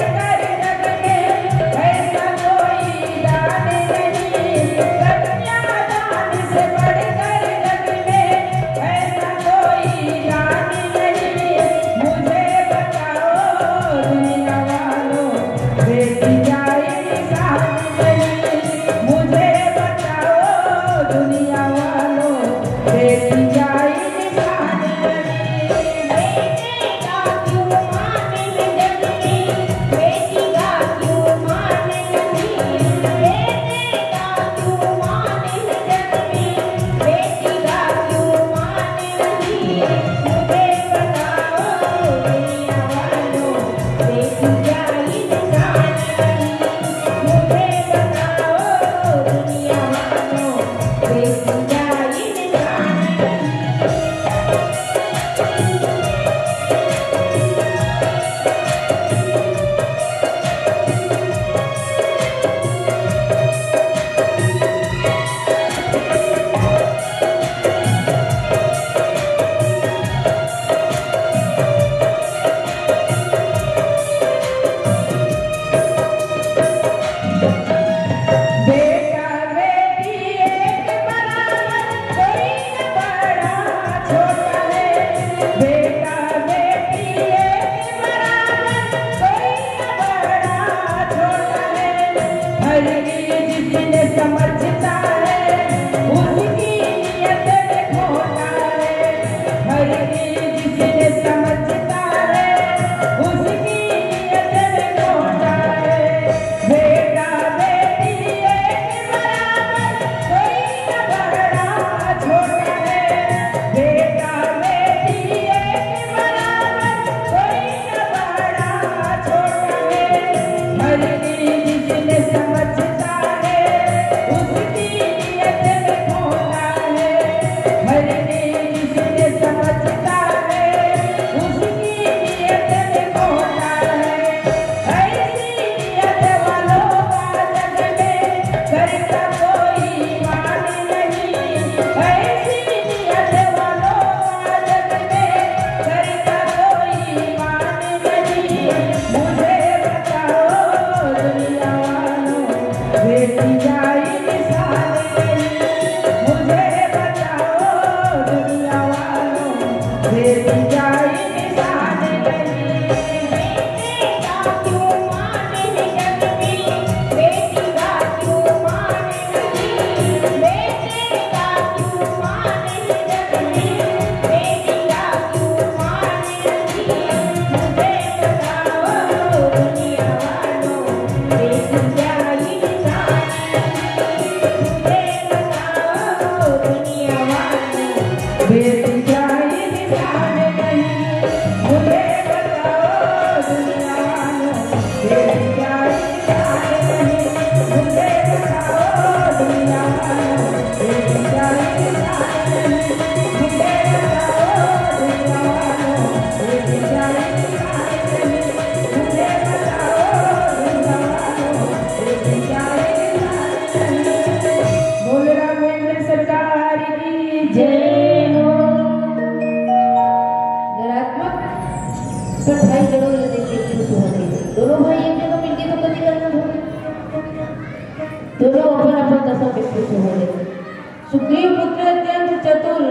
सुग्रीव पुत्र अत्यंत चतुर।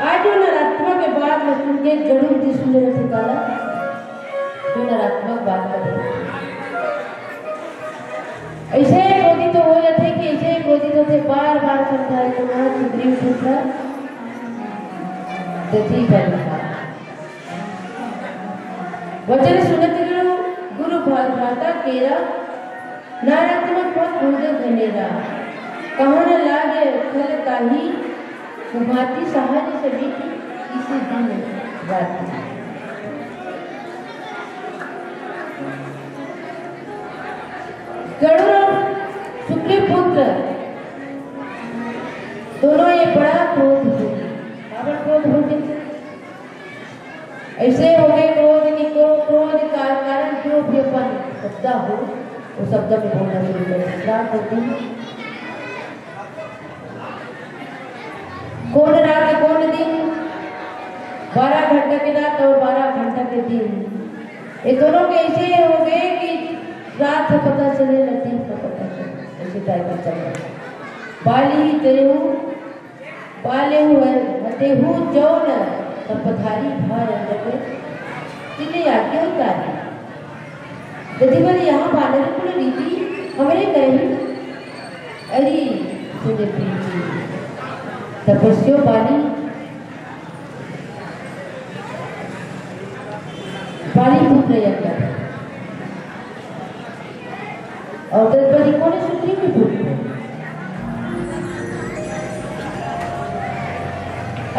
आज जो नरात्मक के बाद लक्ष्मण के गरुड़ जी सुंदर निकाला तो नरात्मक बात कर ऐसे क्रोधित तो हो जाते कि ऐसे क्रोधित होते बार बार समझाए तो वहां सुग्रीव पुत्र दधी बन वचन सुनत गुरु भ्राता केरा नारात्मक पद भोजन धनेरा कहाँ न लागे खल काही घुमाती सहज सभी इसी दिन रात। गरुड़ और सुग्रीव पुत्र दोनों ये बड़ा क्रोध हो क्रोध हो गए ऐसे हो गए क्रोध का कारण जो भी अपन शब्द हो वो शब्द में बोलना शुरू कर क्या करती कौन रात कौन दिन 12 घंटा के रात और 12 घंटा के दिन ये दोनों के ऐसे हो गए कि रात का पता चले न दिन का पता चले ऐसे टाइप का चल रहा बाली तेहू जौन और पथारी भार अंदर तिले आज्ञा उतारी यदि बोले यहाँ बानर कुल रीति हमारे कहीं अरे सुने प्रीति तपस्यो बाली पुत्र यज्ञ और द्रौपदी कौन सुग्रीव के पुत्र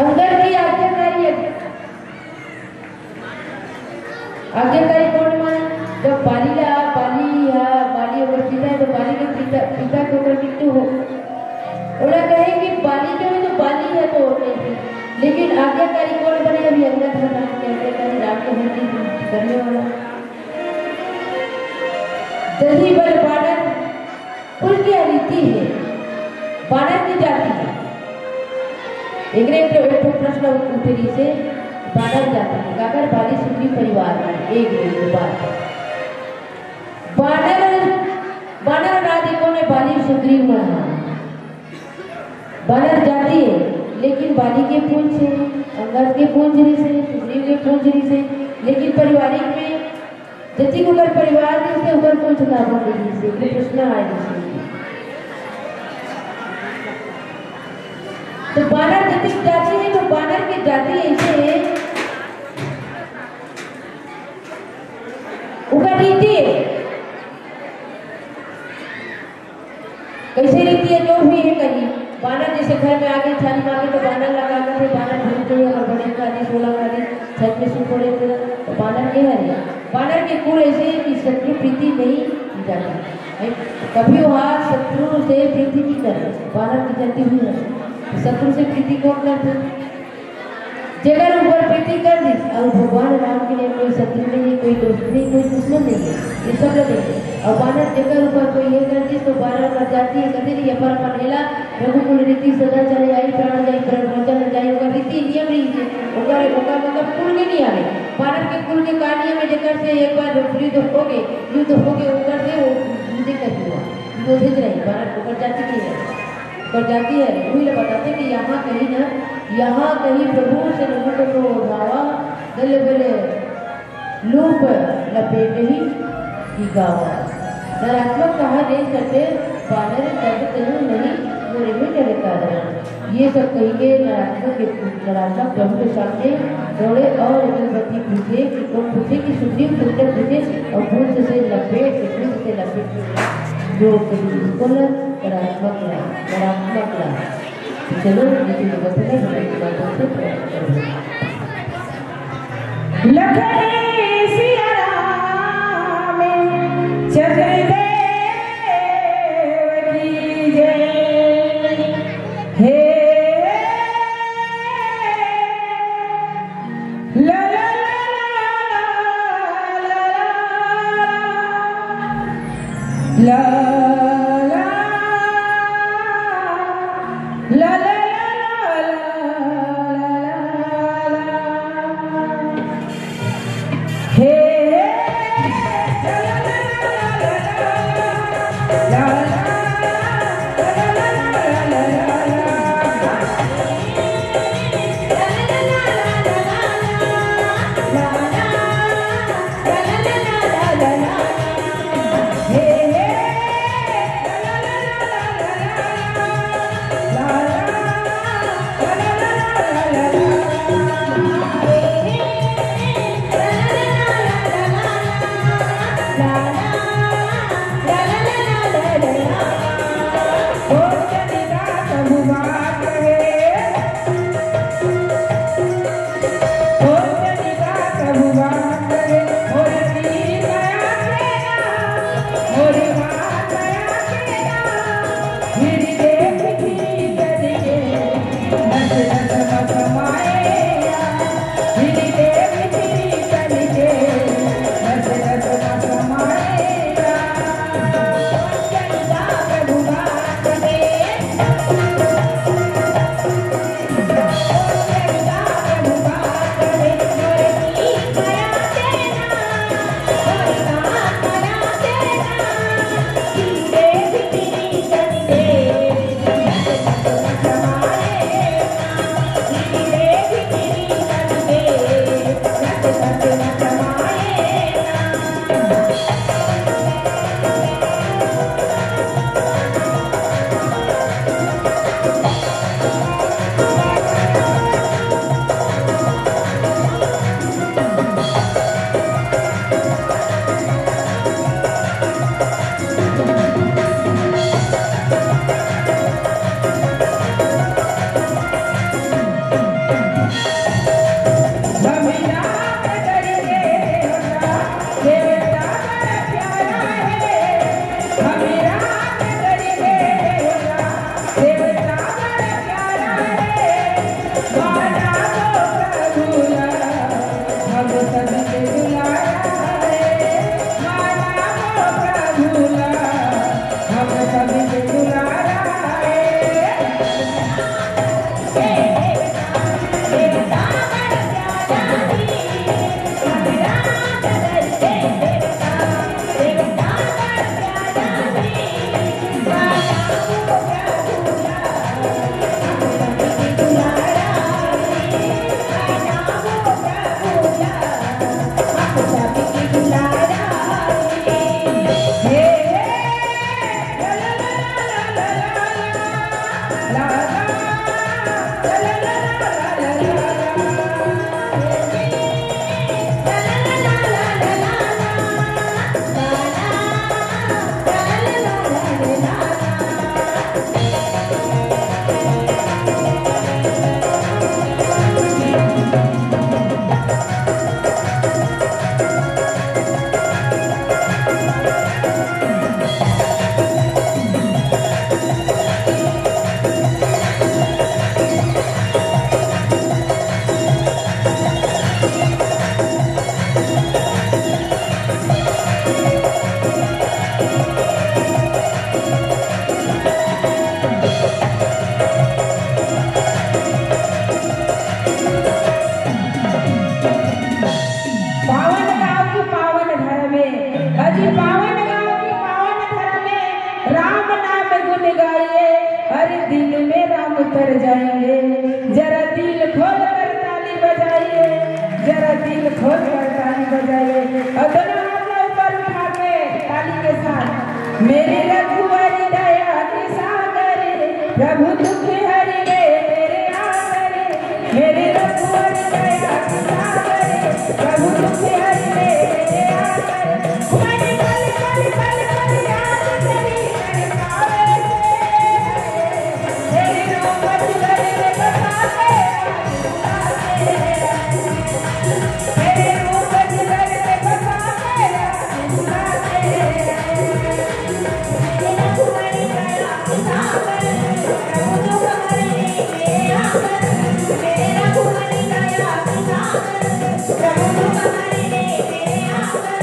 अंदर की आज्ञाकारी कौन मान जब बाली अगर पिता है तो बाली के पिता के ऊपर मृत्यु हो उन्हें कहे कि बाली के में तो बाली है तो नहीं लेकिन आज्ञाकारी कौन बने अभी अंगद बना आज्ञाकारी राम के हृदय करने वाला दही बल बानर कुल की रीति है बानर की जाति है एक प्रश्न उठेगी से बानर जाति है काकर बाली सुग्रीव परिवार में एक बात बानर राधिकों ने बाली सुग्रीव मना बानर जाति है लेकिन बाली के पूंछ से अंगद के पूंजरी से सुग्रीव के पूंजरी से लेकिन पारिवारिक में जति को अगर परिवार में उसके ऊपर कुछ ना बोलेगी से प्रश्न आए तो बानर जति जाति है तो बानर की जाति ऐसे है उनका रीति है कैसे रीति है जो भी है कहीं बानर जैसे घर में आगे छत मांगे तो बानर लगा करते बानर ढूंढते हैं अगर बड़े खादी 16 खादी छत में सुख पड़े तो बानर के है बानर के कुल ऐसे कि शत्रु प्रीति नहीं की जाती कभी वहाँ शत्रु से प्रीति नहीं करते बानर की जाती हुई है शत्रु से प्रीति कौन करते जगह ऊपर प्रीति कर दी और भगवान राम के लिए कोई शत्रु नहीं कोई दोस्त नहीं कोई दुश्मन नहीं है ये सब नहीं और बानर जगह ऊपर कोई ये कर दी तो बानर कर जाती है कहते नहीं पर पनेला रघुकुल रीति सदा चले आई प्राण जाई ब्रह्मचर्य जाई होगा रीति नियम रही है होगा मतलब कुल के नहीं आवे बानर के कुल के कहानी में जगह से एक बार युद्ध हो गए ऊपर से वो युद्ध कर हुआ युद्ध नहीं बानर ऊपर जाती की है पर जाती है वही बताते कि यहाँ कहीं प्रभु से नमक को उठावा गले गले लूप लपेट ही की गावा नरात्मक कहा नहीं सकते बानर जब तेरू नहीं मोरे में चले कारण ये सब कहेंगे नरात्मक प्रभु के सामने दौड़े और अगरबत्ती पूछे कि कौन पूछे कि सुग्रीव पुत्र पूछे और भूत से लपेट जो बिल्कुल नरात्मक चलो लेकिन लखनी सिया राम चतुर्देव की जय हे ला ला ला ला ला हे उतर जाएंगे। जरा दिल खोल कर ताली बजाइए, जरा दिल खोल कर ताली बजाइए। और दोनों हाथ ऊपर उठा के ताली के साथ, मेरे रघुवर दया के सागर प्रभु दुख हरि गए मेरे आकर, मेरे रघुवर दया के सागर प्रभु दुख हरि गए मेरे आकर। पल पल पल पल पल याद करी कर पावे तेरे रूप कर के बताते तेरे रूप कर के बताते तेरा तुम्हारी दया के सागर प्रभु दुख हरि गए मेरे आकर, मेरा तुम्हारी दया के सागर प्रभु दुख हरि गए मेरे आकर।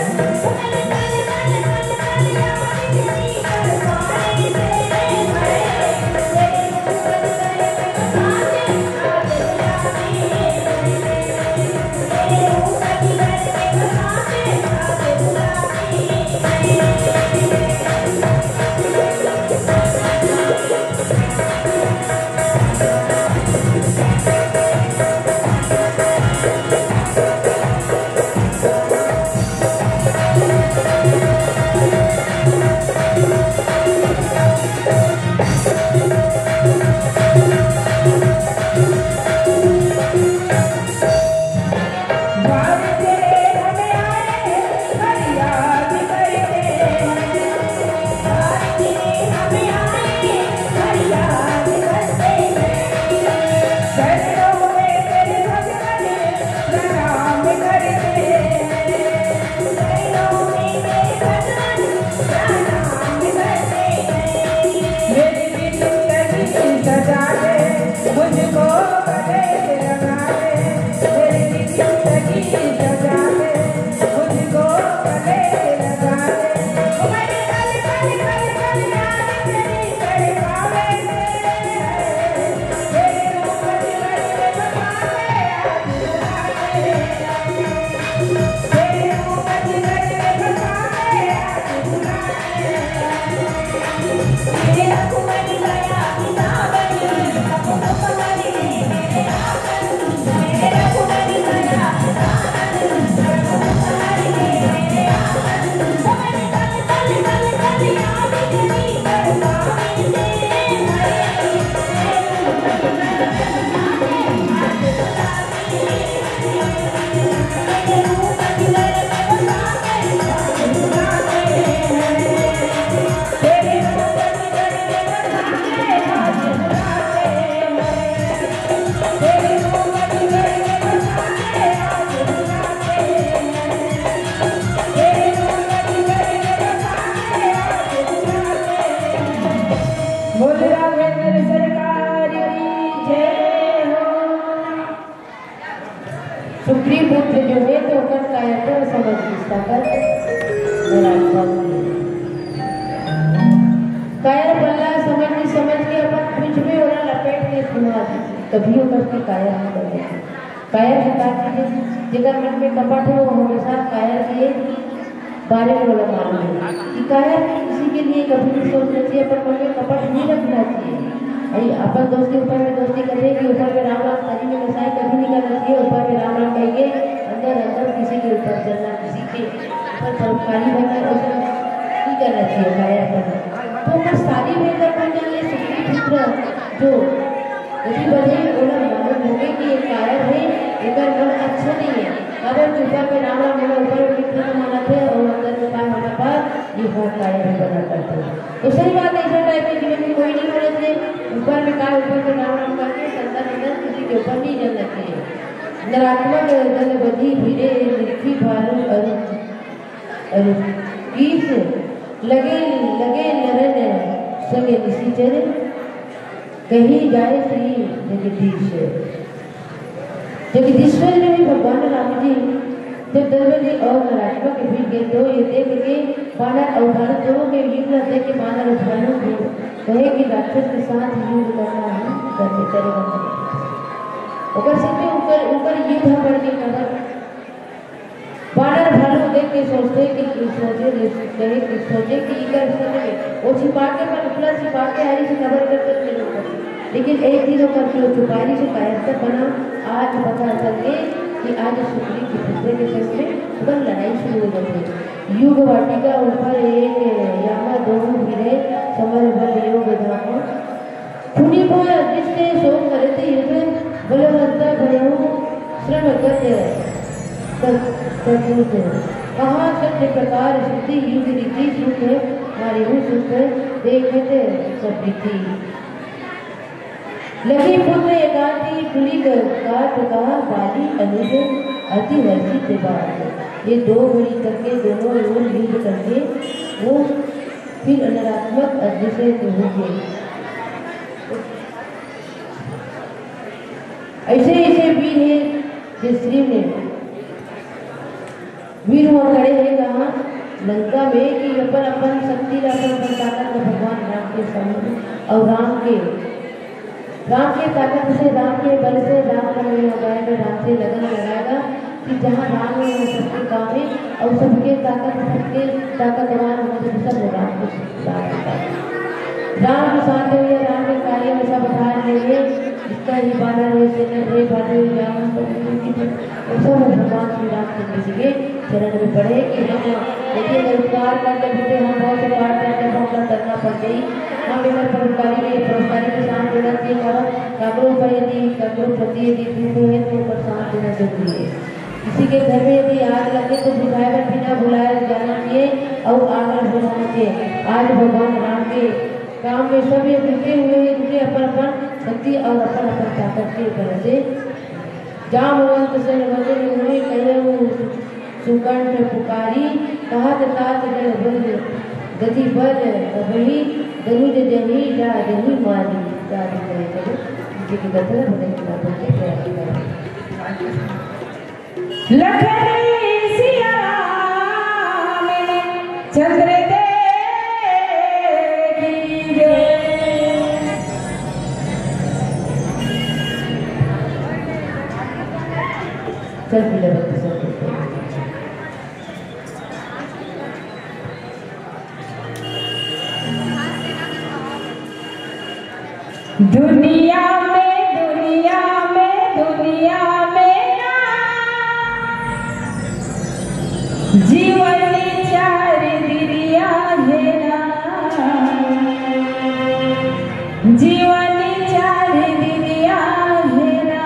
सुग्रीव पुत्र जो है तो कर काया समझ निष्ठा कर काया बल्ला समझ के अपन कुछ भी हो रहा लपेट के सुना कभी होकर के काया नहीं कर काया बता के जगह मन में कपट है वो हमेशा काया के बारे में वाला मालूम है कि काया किसी के लिए कभी नहीं सोचना चाहिए, पर मन में कपट नहीं रखना चाहिए। अपन दोस्त के ऊपर में दोस्ती करेंगे कि ऊपर में राम राम तरी में मिसाई कभी नहीं करना चाहिए, ऊपर में राम राम कहेंगे अंदर अंदर किसी के ऊपर चलना, किसी के ऊपर परोपकारी बनना नहीं करना चाहिए काया पर। तो मैं सारी बेहतर बन जाए सुग्रीव पुत्र जो यदि बने बोला मालूम होंगे ऐसे नहीं है। अगर ऊपर में नाम राम बोला, ऊपर में कितने माना थे और अंदर में काम होने पर ये बहुत कार्य भी बना करते हैं। तो सही बात है, ऐसा टाइप के जीवन में कोई नहीं होना चाहिए। ऊपर में काम, ऊपर में नाम राम करके अंदर अंदर किसी के ऊपर नहीं जलना चाहिए। नरात्मक दल बधी भिड़े लिखी भालू अरु कीस लगे लगे नरन संगे निशिचर कहीं जाए श्री जगदीश। जगदीश्वर जो है भगवान राम जी जब दलबदी और नरात्मक के बीच गए तो ये देख के वानर और भालू दोनों के युद्ध रहते कि वानर और भालू को कहे कि राक्षस के साथ युद्ध करना है, करते करेगा। ऊपर से ऊपर ऊपर युद्ध बढ़ के कहा वानर भालू देख के सोचे कि इकर सके वो छिपा के पर उपला छिपा के हरी से कवर करके नहीं, लेकिन एक दिन होकर जो छुपाई से कायरता बना। आज पता चल गए कि आज शुक्री की दूसरे के संग में तुरंत लड़ाई शुरू हो गई। युग वाटिका ऊपर एक यामा दोनों भिड़े समर बल योग धाम खुनी को जिसने शोक करे थे युद्ध बलवंता भयो श्रम करते कहाँ सत्य प्रकार शुद्धि युग रीति सुख हमारे हूँ सुख देखते सब रीति लगी पुत्र एकांती खुली काट कहा बाली अनुज अति वर्षित बात। ये दो घड़ी करके दोनों लोग युद्ध करके वो फिर नकारात्मक अदृश्य हो गए। ऐसे ऐसे वीर है जिस श्री ने वीर हुआ खड़े हैं कहाँ लंका में कि अपन अपन शक्ति अपन ताकत को भगवान राम के सामने और राम के ताकत से राम के बल से राम का नहीं हो जाएगा, राम से लगन लगाएगा कि जहाँ राम है वो सबके काम है और सबके ताकतवान होने से सब राम को राम के साथ हुए राम के कार्य में सब उठाए लेंगे। जिसका ही बानर है सेनर है बानर सब भगवान श्री राम चंद्र जी के चरण में पड़े कि हम देखिए अगर उपकार करते बीते हम बहुत से पार करते बहुत करना पड़ते ही हम इधर परोपकारी के साथ देना चाहिए। कारण कब्रों पर यदि कब्रों प्रति यदि धूप है तो ऊपर साथ देना जरूरी है। किसी के घर में यदि आग लगे तो बुझाकर बिना बुलाए जाना चाहिए और आकर हो जाना चाहिए। आज भगवान राम के काम में सब ये जुटे हुए हैं, जुटे अपन शक्ति और अपन ताकत के तरह से जामवंत से नवजे कहूँ सुकंठ पुकारी कहत तात गति बल वही दनुज जही जा जही मारी जारी करे करो जिनकी बदल बदल की बातों के प्रयास करें। लखनी सिया राम चंद्र चल पीले बत्ती सब दुनिया में ना जीवन चार दिरिया है ना जीवन चार दिरिया है ना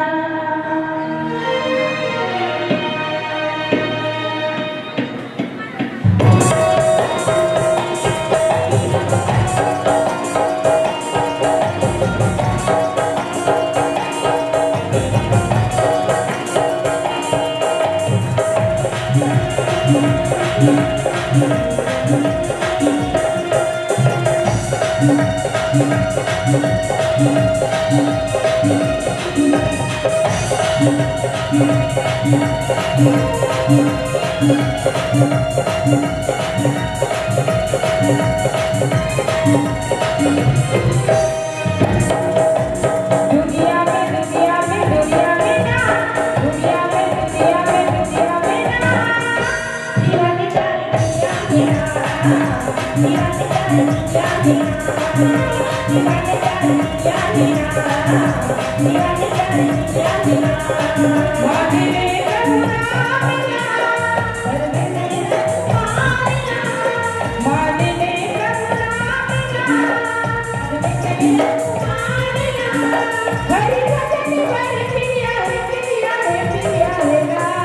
हरि भजन पर पिया है पिया है पिया है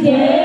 जय।